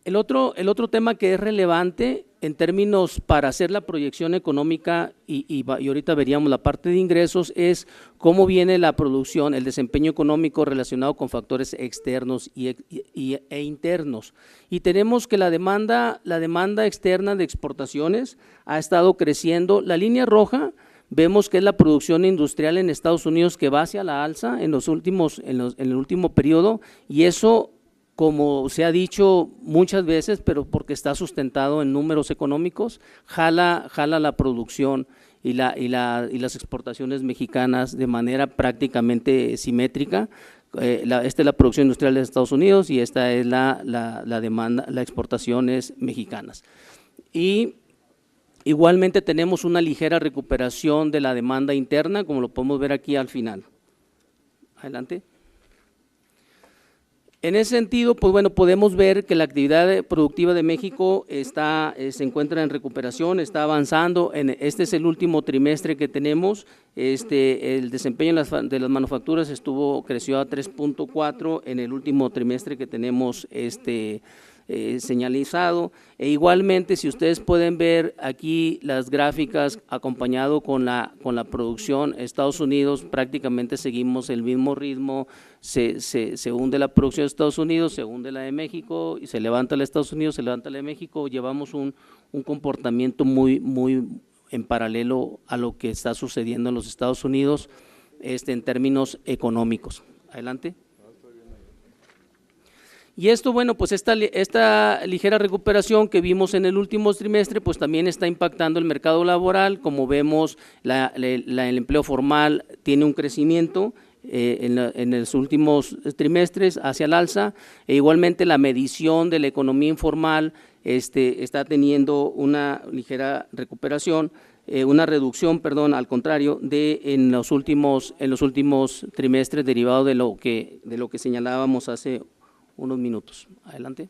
El otro tema que es relevante en términos para hacer la proyección económica, y ahorita veríamos la parte de ingresos, es cómo viene la producción, el desempeño económico relacionado con factores externos e internos. Y tenemos que la demanda externa de exportaciones ha estado creciendo. La línea roja vemos que es la producción industrial en Estados Unidos, que va hacia la alza en el último periodo, y eso, como se ha dicho muchas veces, pero porque está sustentado en números económicos, jala la producción y las exportaciones mexicanas de manera prácticamente simétrica. Esta es la producción industrial de Estados Unidos y esta es la demanda, las exportaciones mexicanas. Y igualmente tenemos una ligera recuperación de la demanda interna, como lo podemos ver aquí al final. Adelante. En ese sentido, pues bueno, podemos ver que la actividad productiva de México se encuentra en recuperación, está avanzando. Este es el último trimestre que tenemos. El desempeño de las manufacturas creció a 3.4 en el último trimestre que tenemos señalizado. E igualmente, si ustedes pueden ver aquí las gráficas acompañado con la producción, Estados Unidos prácticamente seguimos el mismo ritmo. Se hunde la producción de Estados Unidos, se hunde la de México, y se levanta la de Estados Unidos, se levanta la de México. Llevamos un comportamiento muy en paralelo a lo que está sucediendo en los Estados Unidos en términos económicos. Adelante. Y esto, bueno, pues esta ligera recuperación que vimos en el último trimestre, pues también está impactando el mercado laboral. Como vemos, el empleo formal tiene un crecimiento en los últimos trimestres hacia el alza, e igualmente la medición de la economía informal está teniendo una ligera recuperación, una reducción, perdón, al contrario, en los últimos trimestres, derivado de lo que señalábamos hace unos minutos. Adelante.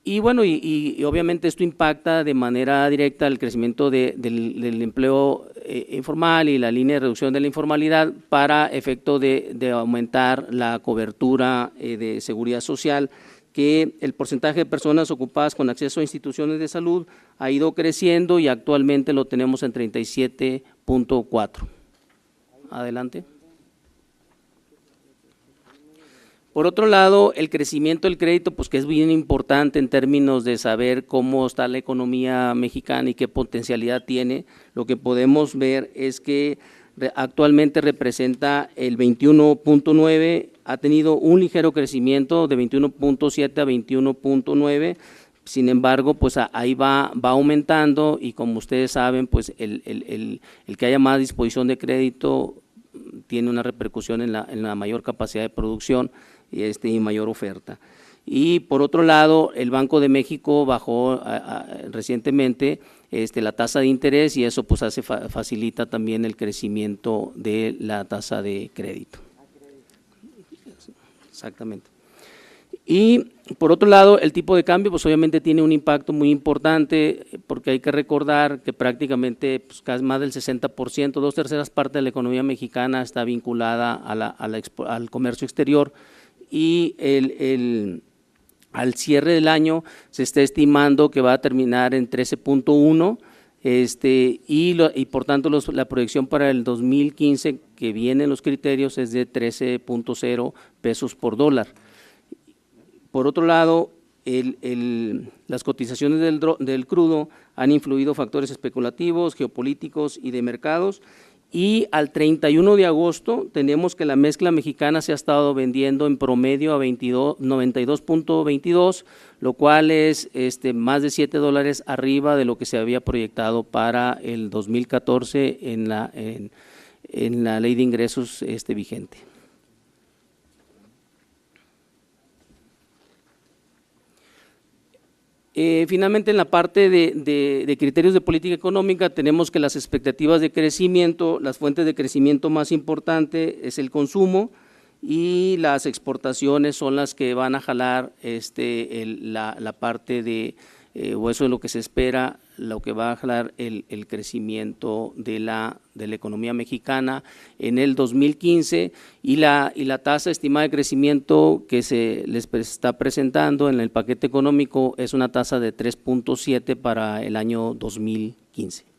Y bueno, y obviamente esto impacta de manera directa el crecimiento del empleo informal y la línea de reducción de la informalidad para efecto de aumentar la cobertura de seguridad social, que el porcentaje de personas ocupadas con acceso a instituciones de salud ha ido creciendo y actualmente lo tenemos en 37.4. Adelante. Por otro lado, el crecimiento del crédito, pues que es bien importante en términos de saber cómo está la economía mexicana y qué potencialidad tiene. Lo que podemos ver es que actualmente representa el 21.9, ha tenido un ligero crecimiento de 21.7 a 21.9, sin embargo, pues ahí va aumentando y como ustedes saben, pues el que haya más disposición de crédito tiene una repercusión en la mayor capacidad de producción y mayor oferta. Y por otro lado, el Banco de México bajó recientemente la tasa de interés y eso pues facilita también el crecimiento de la tasa de crédito. Exactamente. Y por otro lado, el tipo de cambio pues obviamente tiene un impacto muy importante porque hay que recordar que prácticamente pues, casi más del 60%, 2/3 partes de la economía mexicana está vinculada al comercio exterior y al cierre del año se está estimando que va a terminar en 13.1 y por tanto la proyección para el 2015 que vienen los criterios es de 13.0 pesos por dólar. Por otro lado, las cotizaciones del crudo han influido factores especulativos, geopolíticos y de mercados. Y al 31 de agosto tenemos que la mezcla mexicana se ha estado vendiendo en promedio a 92.22, lo cual es más de $7 arriba de lo que se había proyectado para el 2014 en la ley de ingresos vigente. Finalmente, en la parte de criterios de política económica, tenemos que las expectativas de crecimiento, las fuentes de crecimiento más importantes es el consumo y las exportaciones son las que van a jalar la parte de, o eso es lo que se espera, lo que va a jalar el crecimiento de la economía mexicana en el 2015 y la tasa estimada de crecimiento que se les está presentando en el paquete económico es una tasa de 3.7 para el año 2015.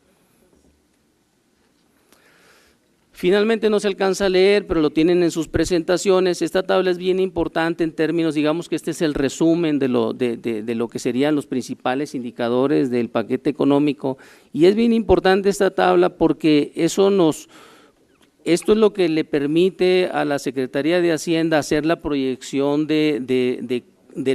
Finalmente no se alcanza a leer, pero lo tienen en sus presentaciones. Esta tabla es bien importante en términos, digamos que este es el resumen de lo que serían los principales indicadores del paquete económico y es bien importante esta tabla porque esto es lo que le permite a la Secretaría de Hacienda hacer la proyección de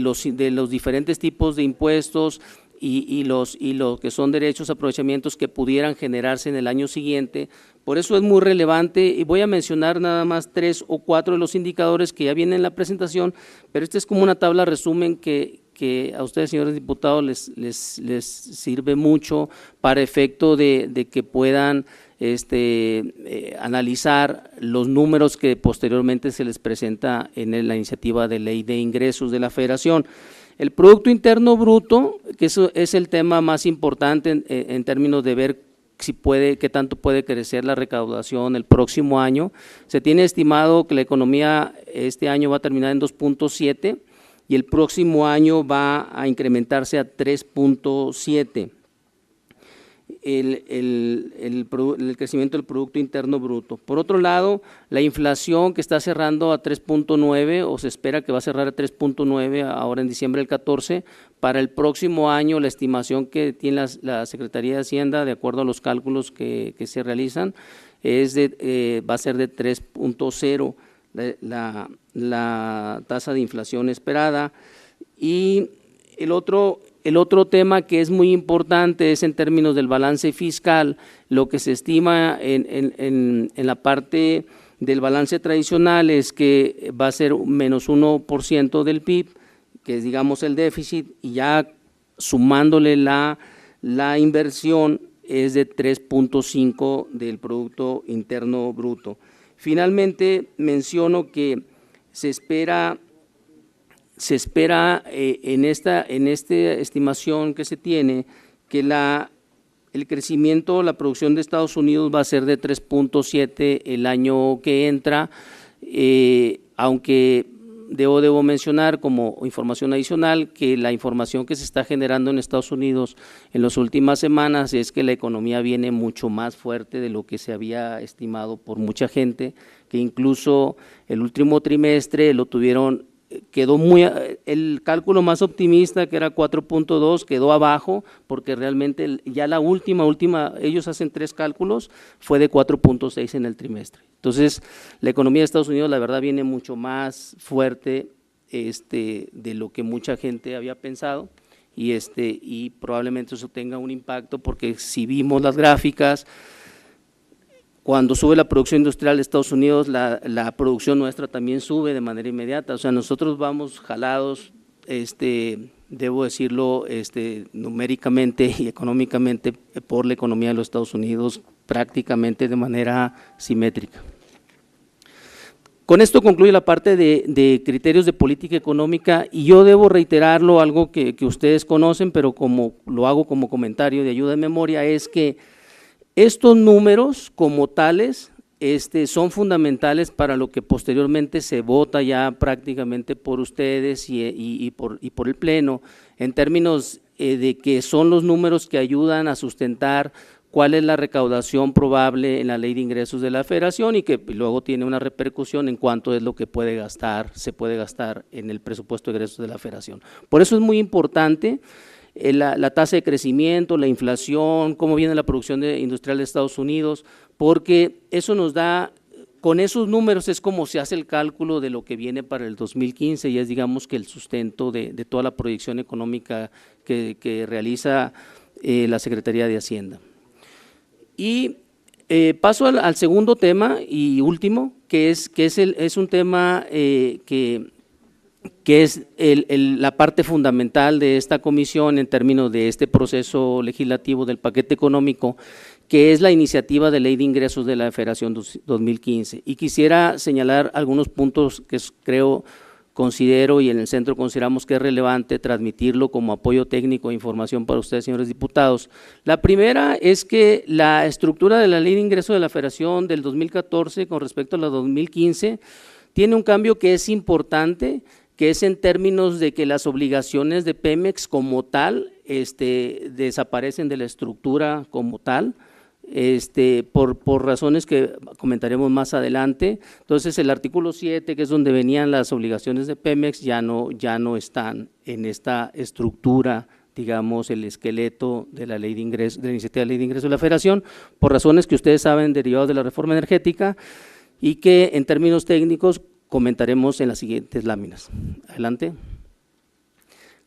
los diferentes tipos de impuestos y lo que son derechos, aprovechamientos que pudieran generarse en el año siguiente. Por eso es muy relevante y voy a mencionar nada más 3 o 4 de los indicadores que ya vienen en la presentación, pero esta es como una tabla resumen que a ustedes, señores diputados, les sirve mucho para efecto de que puedan analizar los números que posteriormente se les presenta en la iniciativa de ley de ingresos de la Federación. El Producto Interno Bruto, que eso es el tema más importante en términos de ver qué tanto puede crecer la recaudación el próximo año. Se tiene estimado que la economía este año va a terminar en 2.7 y el próximo año va a incrementarse a 3.7. El crecimiento del Producto Interno Bruto. Por otro lado, la inflación que está cerrando a 3.9 o se espera que va a cerrar a 3.9 ahora en diciembre del 14, para el próximo año la estimación que tiene la Secretaría de Hacienda, de acuerdo a los cálculos que se realizan, va a ser de 3.0 la tasa de inflación esperada. Y el otro tema que es muy importante es en términos del balance fiscal, lo que se estima en la parte del balance tradicional es que va a ser menos 1% del PIB, que es digamos el déficit, y ya sumándole la inversión es de 3.5 del Producto Interno Bruto. Finalmente menciono que se espera se espera en esta estimación que se tiene que el crecimiento, la producción de Estados Unidos va a ser de 3.7 el año que entra, aunque debo mencionar como información adicional que la información que se está generando en Estados Unidos en las últimas semanas es que la economía viene mucho más fuerte de lo que se había estimado por mucha gente, que incluso el último trimestre lo tuvieron, el cálculo más optimista, que era 4.2, quedó abajo, porque realmente ya la última, ellos hacen 3 cálculos, fue de 4.6 en el trimestre. Entonces, la economía de Estados Unidos, la verdad, viene mucho más fuerte de lo que mucha gente había pensado, y probablemente eso tenga un impacto, porque si vimos las gráficas, cuando sube la producción industrial de Estados Unidos, la producción nuestra también sube de manera inmediata. O sea, nosotros vamos jalados, debo decirlo, numéricamente y económicamente por la economía de los Estados Unidos prácticamente de manera simétrica. Con esto concluye la parte de criterios de política económica, y yo debo reiterarlo, algo que ustedes conocen, pero como lo hago como comentario de ayuda de memoria, es que estos números como tales son fundamentales para lo que posteriormente se vota ya prácticamente por ustedes y por el Pleno, en términos de que son los números que ayudan a sustentar cuál es la recaudación probable en la ley de ingresos de la Federación, y que luego tiene una repercusión en cuánto es lo que se puede gastar en el presupuesto de ingresos de la Federación. Por eso es muy importante la tasa de crecimiento, la inflación, cómo viene la producción industrial de Estados Unidos, porque eso nos da, con esos números es como se hace el cálculo de lo que viene para el 2015, y es, digamos, que el sustento de toda la proyección económica que realiza la Secretaría de Hacienda. Y paso al segundo tema y último, que es un tema que es la parte fundamental de esta comisión en términos de este proceso legislativo del paquete económico, que es la iniciativa de ley de ingresos de la Federación 2015. Y quisiera señalar algunos puntos que considero y en el centro consideramos que es relevante transmitirlo como apoyo técnico e información para ustedes, señores diputados. La primera es que la estructura de la ley de ingresos de la Federación del 2014 con respecto a la 2015 tiene un cambio que es importante, que es en términos de que las obligaciones de Pemex como tal desaparecen de la estructura como tal, por razones que comentaremos más adelante. Entonces, el artículo 7, que es donde venían las obligaciones de Pemex, ya no están en esta estructura, digamos, el esqueleto de la ley de ingresos, de la iniciativa de ley de ingresos de la Federación, por razones que ustedes saben derivados de la reforma energética, y que en términos técnicos comentaremos en las siguientes láminas. Adelante.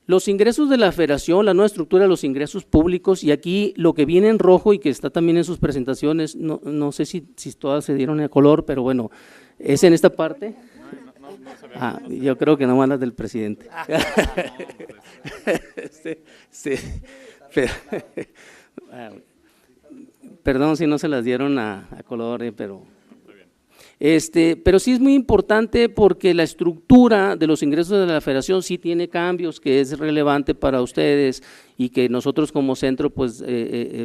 Los ingresos de la Federación, la nueva estructura de los ingresos públicos, y aquí lo que viene en rojo y que está también en sus presentaciones, no sé si todas se dieron en color, pero bueno, es en esta parte. Yo creo que nomás las del presidente. Perdón si no se las dieron a color, pero sí es muy importante porque la estructura de los ingresos de la Federación sí tiene cambios, que es relevante para ustedes y que nosotros como centro pues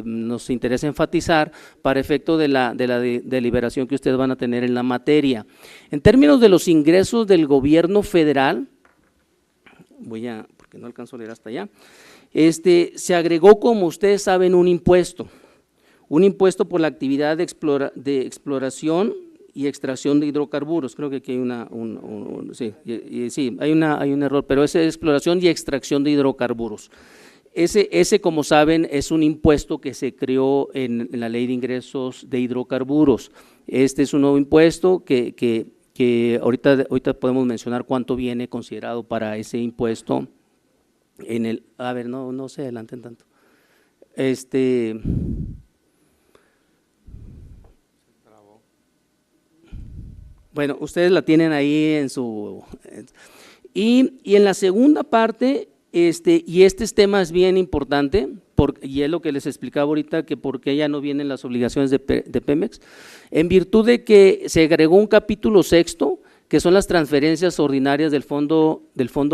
nos interesa enfatizar para efecto de la deliberación que ustedes van a tener en la materia. En términos de los ingresos del gobierno federal, porque no alcanzo a leer hasta allá, se agregó, como ustedes saben, un impuesto por la actividad de exploración y extracción de hidrocarburos. Creo que aquí hay hay un error, pero es exploración y extracción de hidrocarburos. Ese, como saben, es un impuesto que se creó en la ley de ingresos de hidrocarburos. Este es un nuevo impuesto que ahorita podemos mencionar cuánto viene considerado para ese impuesto. No se adelanten tanto. Bueno, ustedes la tienen ahí en su… Y en la segunda parte, y este tema es bien importante, y es lo que les explicaba ahorita, que por qué ya no vienen las obligaciones de Pemex, en virtud de que se agregó un capítulo sexto, que son las transferencias ordinarias del Fondo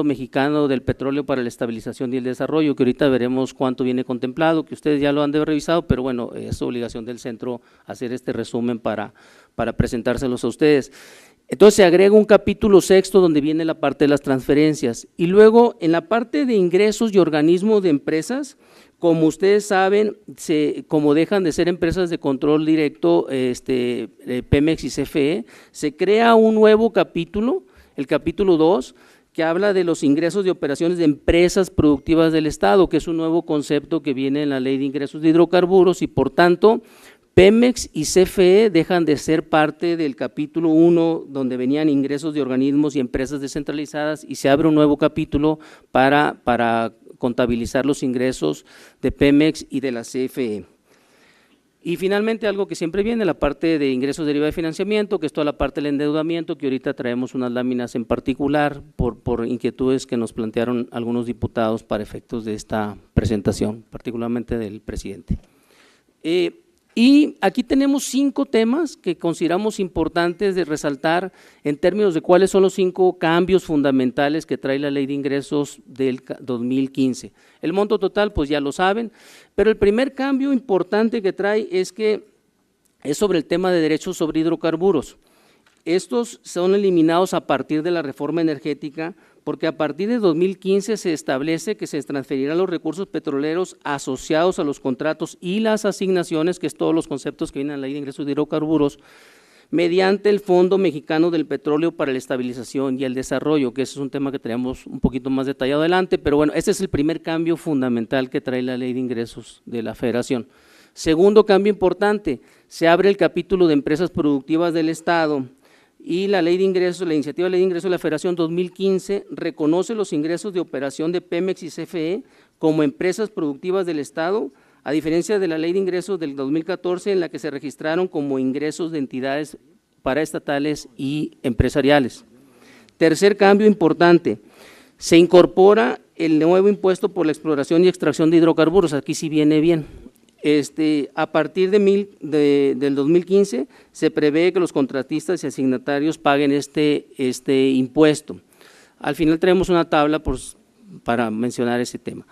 Mexicano del Petróleo para la Estabilización y el Desarrollo, que ahorita veremos cuánto viene contemplado, que ustedes ya lo han de haber revisado, pero bueno, es obligación del centro hacer este resumen para presentárselos a ustedes. Entonces se agrega un capítulo sexto donde viene la parte de las transferencias, y luego en la parte de ingresos y organismos de empresas, como ustedes saben, como dejan de ser empresas de control directo, Pemex y CFE, se crea un nuevo capítulo, el capítulo 2, que habla de los ingresos de operaciones de empresas productivas del Estado, que es un nuevo concepto que viene en la Ley de Ingresos de Hidrocarburos, y por tanto, Pemex y CFE dejan de ser parte del capítulo 1, donde venían ingresos de organismos y empresas descentralizadas, y se abre un nuevo capítulo para contabilizar los ingresos de Pemex y de la CFE. Y finalmente, algo que siempre viene, la parte de ingresos derivados de financiamiento, que es toda la parte del endeudamiento, que ahorita traemos unas láminas en particular por inquietudes que nos plantearon algunos diputados para efectos de esta presentación, particularmente del presidente. Y aquí tenemos 5 temas que consideramos importantes de resaltar en términos de cuáles son los 5 cambios fundamentales que trae la Ley de Ingresos del 2015. El monto total, pues ya lo saben, pero el primer cambio importante que trae es sobre el tema de derechos sobre hidrocarburos. Estos son eliminados a partir de la reforma energética, porque a partir de 2015 se establece que se transferirán los recursos petroleros asociados a los contratos y las asignaciones, que es todos los conceptos que vienen en la Ley de Ingresos de Hidrocarburos, mediante el Fondo Mexicano del Petróleo para la Estabilización y el Desarrollo, que ese es un tema que traemos un poquito más detallado adelante, pero bueno, este es el primer cambio fundamental que trae la Ley de Ingresos de la Federación. Segundo cambio importante, se abre el capítulo de empresas productivas del Estado, y la Ley de Ingresos, la iniciativa de Ley de Ingresos de la Federación 2015 reconoce los ingresos de operación de Pemex y CFE como empresas productivas del Estado, a diferencia de la Ley de Ingresos del 2014 en la que se registraron como ingresos de entidades paraestatales y empresariales. Tercer cambio importante, se incorpora el nuevo impuesto por la exploración y extracción de hidrocarburos, aquí sí viene bien. A partir del 2015 se prevé que los contratistas y asignatarios paguen este impuesto. Al final traemos una tabla para mencionar ese tema.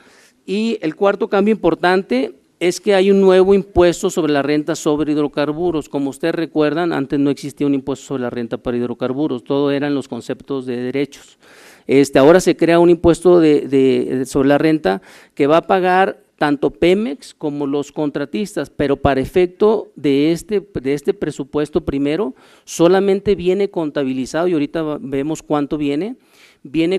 Y el cuarto cambio importante es que hay un nuevo impuesto sobre la renta sobre hidrocarburos. Como ustedes recuerdan, antes no existía un impuesto sobre la renta para hidrocarburos, todo eran los conceptos de derechos. Ahora se crea un impuesto sobre la renta que va a pagar tanto Pemex como los contratistas, pero para efecto de este presupuesto primero, solamente viene contabilizado, y ahorita vemos cuánto viene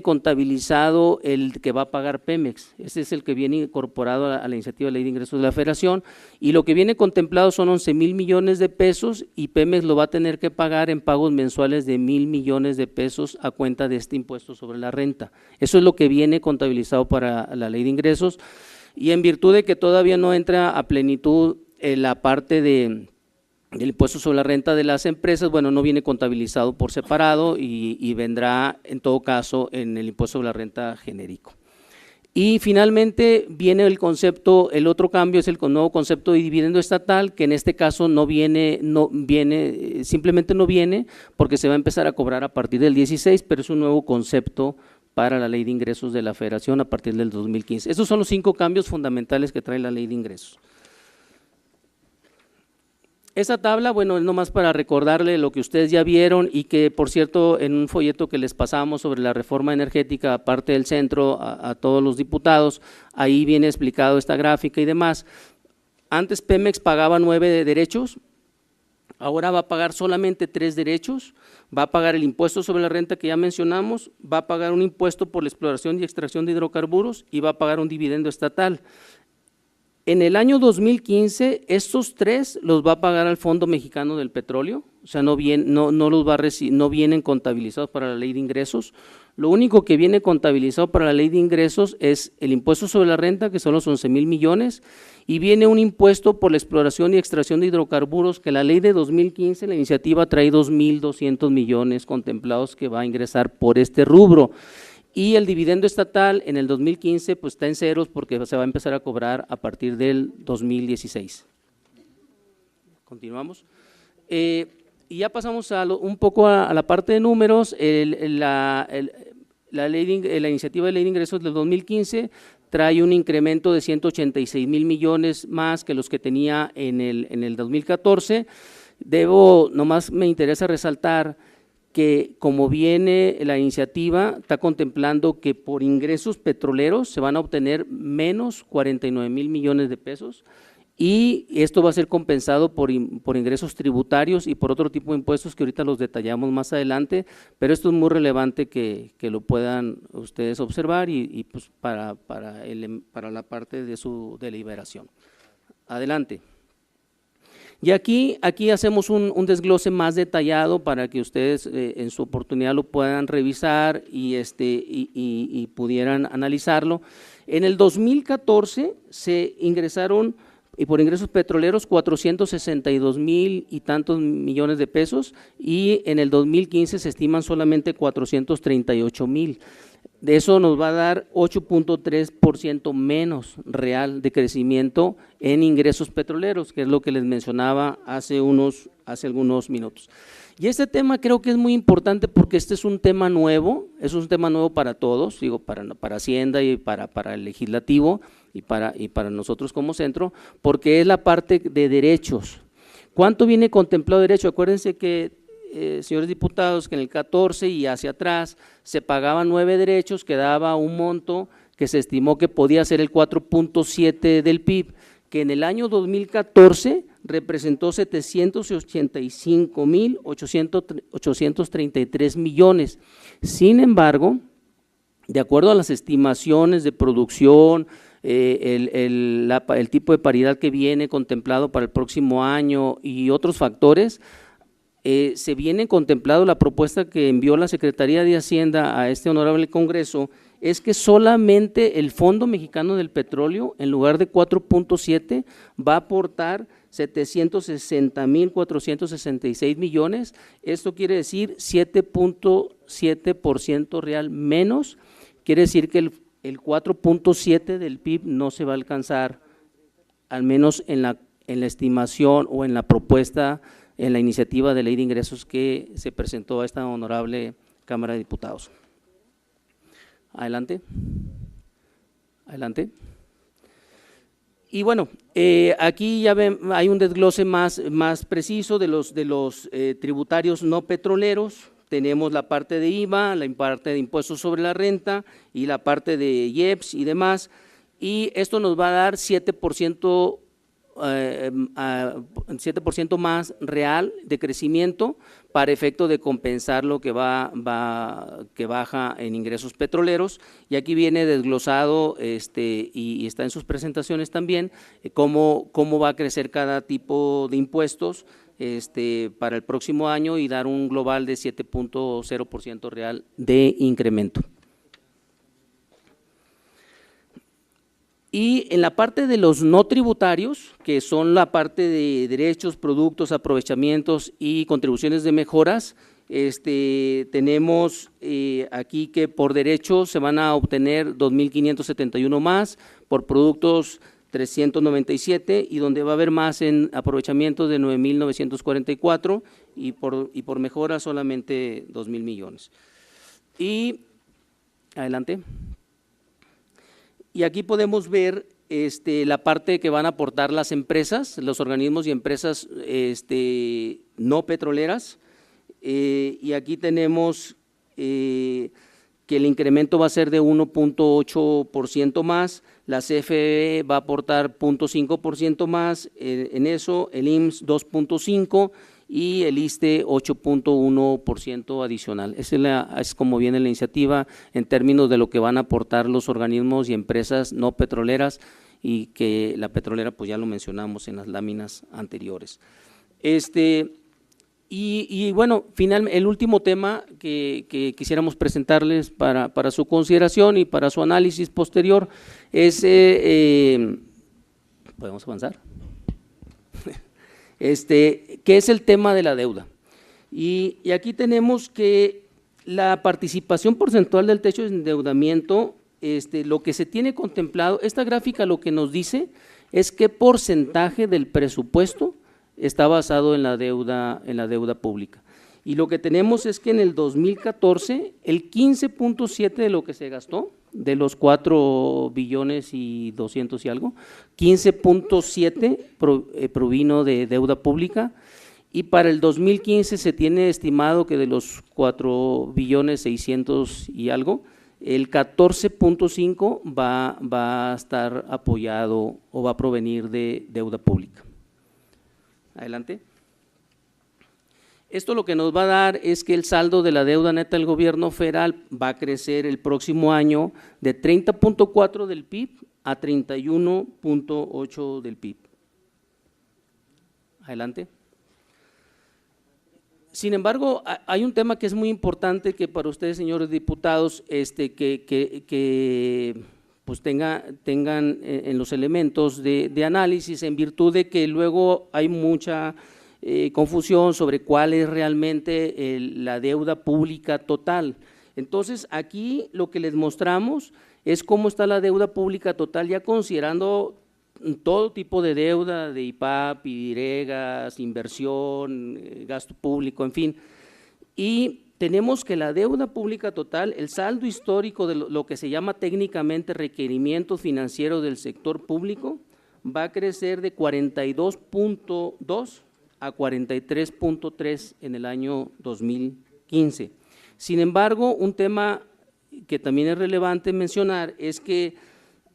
contabilizado el que va a pagar Pemex. Ese es el que viene incorporado a la iniciativa de Ley de Ingresos de la Federación, y lo que viene contemplado son 11,000 millones de pesos, y Pemex lo va a tener que pagar en pagos mensuales de 1,000 millones de pesos a cuenta de este impuesto sobre la renta. Eso es lo que viene contabilizado para la Ley de Ingresos. Y en virtud de que todavía no entra a plenitud la parte del impuesto sobre la renta de las empresas, bueno, no viene contabilizado por separado y vendrá en todo caso en el impuesto sobre la renta genérico. Y finalmente viene el otro cambio es el nuevo concepto de dividendo estatal, que en este caso simplemente no viene porque se va a empezar a cobrar a partir del 16, pero es un nuevo concepto para la Ley de Ingresos de la Federación a partir del 2015. Estos son los 5 cambios fundamentales que trae la Ley de Ingresos. Esta tabla, bueno, es nomás para recordarle lo que ustedes ya vieron y que, por cierto, en un folleto que les pasamos sobre la reforma energética, aparte del centro, a todos los diputados, ahí viene explicado esta gráfica y demás. Antes Pemex pagaba 9 derechos, ahora va a pagar solamente 3 derechos, va a pagar el impuesto sobre la renta que ya mencionamos, va a pagar un impuesto por la exploración y extracción de hidrocarburos y va a pagar un dividendo estatal. En el año 2015, estos 3 los va a pagar al Fondo Mexicano del Petróleo, o sea, no vienen contabilizados para la Ley de Ingresos. Lo único que viene contabilizado para la Ley de Ingresos es el impuesto sobre la renta, que son los 11,000 millones, y viene un impuesto por la exploración y extracción de hidrocarburos, que la Ley de 2015, la iniciativa trae 2,200 millones contemplados que va a ingresar por este rubro. Y el dividendo estatal en el 2015 pues está en ceros porque se va a empezar a cobrar a partir del 2016. Continuamos. y ya pasamos un poco a la parte de números. La iniciativa de ley de ingresos del 2015 trae un incremento de 186,000 millones más que los que tenía en el 2014. Nomás me interesa resaltar que como viene la iniciativa, está contemplando que por ingresos petroleros se van a obtener menos 49,000 millones de pesos, y esto va a ser compensado por ingresos tributarios y por otro tipo de impuestos que ahorita los detallamos más adelante, pero esto es muy relevante que lo puedan ustedes observar y pues para la parte de su deliberación. Adelante. Y aquí hacemos un desglose más detallado para que ustedes en su oportunidad lo puedan revisar y pudieran analizarlo. En el 2014 se ingresaron, y por ingresos petroleros, 462,000 y tantos millones de pesos, y en el 2015 se estiman solamente 438,000. De eso nos va a dar 8.3% menos real de crecimiento en ingresos petroleros, que es lo que les mencionaba hace algunos minutos. Y este tema creo que es muy importante porque este es un tema nuevo, para todos, digo, para Hacienda y para el Legislativo y para nosotros como centro, porque es la parte de derechos. ¿Cuánto viene contemplado de derecho? Acuérdense que señores diputados, que en el 14 y hacia atrás se pagaban 9 derechos, que daba un monto que se estimó que podía ser el 4.7 del PIB, que en el año 2014 representó 785,833 millones. Sin embargo, de acuerdo a las estimaciones de producción, el tipo de paridad que viene contemplado para el próximo año y otros factores, se viene contemplado, la propuesta que envió la Secretaría de Hacienda a este honorable Congreso, es que solamente el Fondo Mexicano del Petróleo, en lugar de 4.7, va a aportar 760,466 millones, esto quiere decir 7.7% real menos, quiere decir que el 4.7 del PIB no se va a alcanzar, al menos en la estimación o en la propuesta, en la iniciativa de ley de ingresos que se presentó a esta honorable Cámara de Diputados. Adelante. Adelante. Y bueno, aquí ya ven, hay un desglose más preciso de los tributarios no petroleros. Tenemos la parte de IVA, la parte de impuestos sobre la renta y la parte de IEPS y demás, y esto nos va a dar 7% más real de crecimiento para efecto de compensar lo que que baja en ingresos petroleros, y aquí viene desglosado y está en sus presentaciones también cómo va a crecer cada tipo de impuestos para el próximo año y dar un global de 7.0% real de incremento. Y en la parte de los no tributarios, que son la parte de derechos, productos, aprovechamientos y contribuciones de mejoras, tenemos aquí que por derechos se van a obtener 2,571 más, por productos 397, y donde va a haber más en aprovechamientos de 9,944 y por mejora solamente 2,000 millones. Y adelante. Y aquí podemos ver la parte que van a aportar las empresas, los organismos y empresas no petroleras, y aquí tenemos que el incremento va a ser de 1.8% más, la CFE va a aportar 0.5% más en eso, el IMSS 2.5% y el ISSSTE 8.1% adicional. Esa es como viene la iniciativa en términos de lo que van a aportar los organismos y empresas no petroleras, y que la petrolera pues ya lo mencionamos en las láminas anteriores. Y bueno, finalmente el último tema que quisiéramos presentarles para su consideración y para su análisis posterior es, ¿podemos avanzar? Que es el tema de la deuda. Y aquí tenemos que la participación porcentual del techo de endeudamiento, lo que se tiene contemplado, esta gráfica lo que nos dice es qué porcentaje del presupuesto está basado en la deuda pública. Y lo que tenemos es que en el 2014, el 15.7 de lo que se gastó, de los 4 billones y 200 y algo, 15.7 provino de deuda pública, y para el 2015 se tiene estimado que de los 4 billones 600 y algo, el 14.5 va a estar apoyado o va a provenir de deuda pública. Adelante. Esto lo que nos va a dar es que el saldo de la deuda neta del gobierno federal va a crecer el próximo año de 30.4 del PIB a 31.8 del PIB. Adelante. Sin embargo, hay un tema que es muy importante que para ustedes, señores diputados, que pues tengan en los elementos de análisis, en virtud de que luego hay mucha confusión sobre cuál es realmente la deuda pública total. Entonces, aquí lo que les mostramos es cómo está la deuda pública total, ya considerando todo tipo de deuda, de IPAP, IDIREGAS, inversión, gasto público, en fin. Y tenemos que la deuda pública total, el saldo histórico de lo que se llama técnicamente requerimientos financieros del sector público, va a crecer de 42.2 a 43.3 en el año 2015. Sin embargo, un tema que también es relevante mencionar es que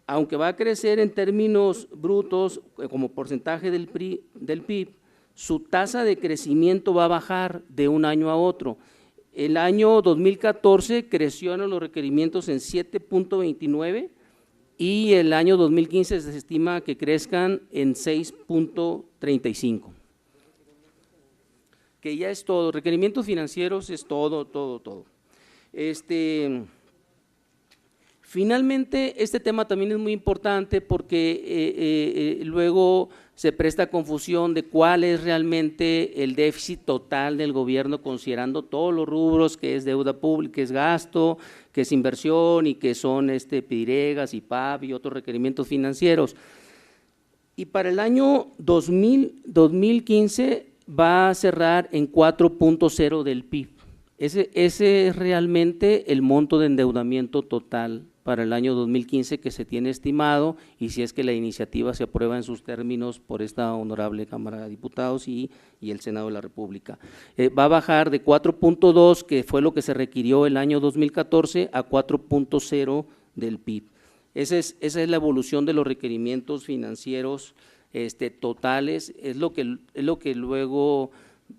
aunque va a crecer en términos brutos como porcentaje del PIB, su tasa de crecimiento va a bajar de un año a otro. El año 2014 creció en los requerimientos en 7.29 y el año 2015 se estima que crezcan en 6.35. Que ya es todo, requerimientos financieros es todo. Finalmente, este tema también es muy importante porque luego se presta confusión de cuál es realmente el déficit total del gobierno, considerando todos los rubros que es deuda pública, que es gasto, que es inversión y que son PIDIREGAS, IPAP y otros requerimientos financieros. Y para el año 2015 va a cerrar en 4.0 del PIB. Ese es realmente el monto de endeudamiento total para el año 2015 que se tiene estimado, y si es que la iniciativa se aprueba en sus términos por esta honorable Cámara de Diputados y el Senado de la República. Va a bajar de 4.2, que fue lo que se requirió el año 2014, a 4.0 del PIB. Esa es la evolución de los requerimientos financieros totales, es lo que luego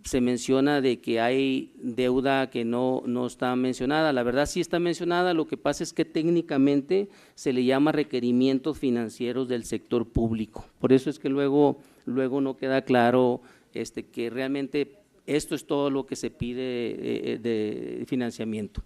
se menciona de que hay deuda que no está mencionada. La verdad sí está mencionada, lo que pasa es que técnicamente se le llama requerimientos financieros del sector público. Por eso es que luego no queda claro que realmente esto es todo lo que se pide de financiamiento.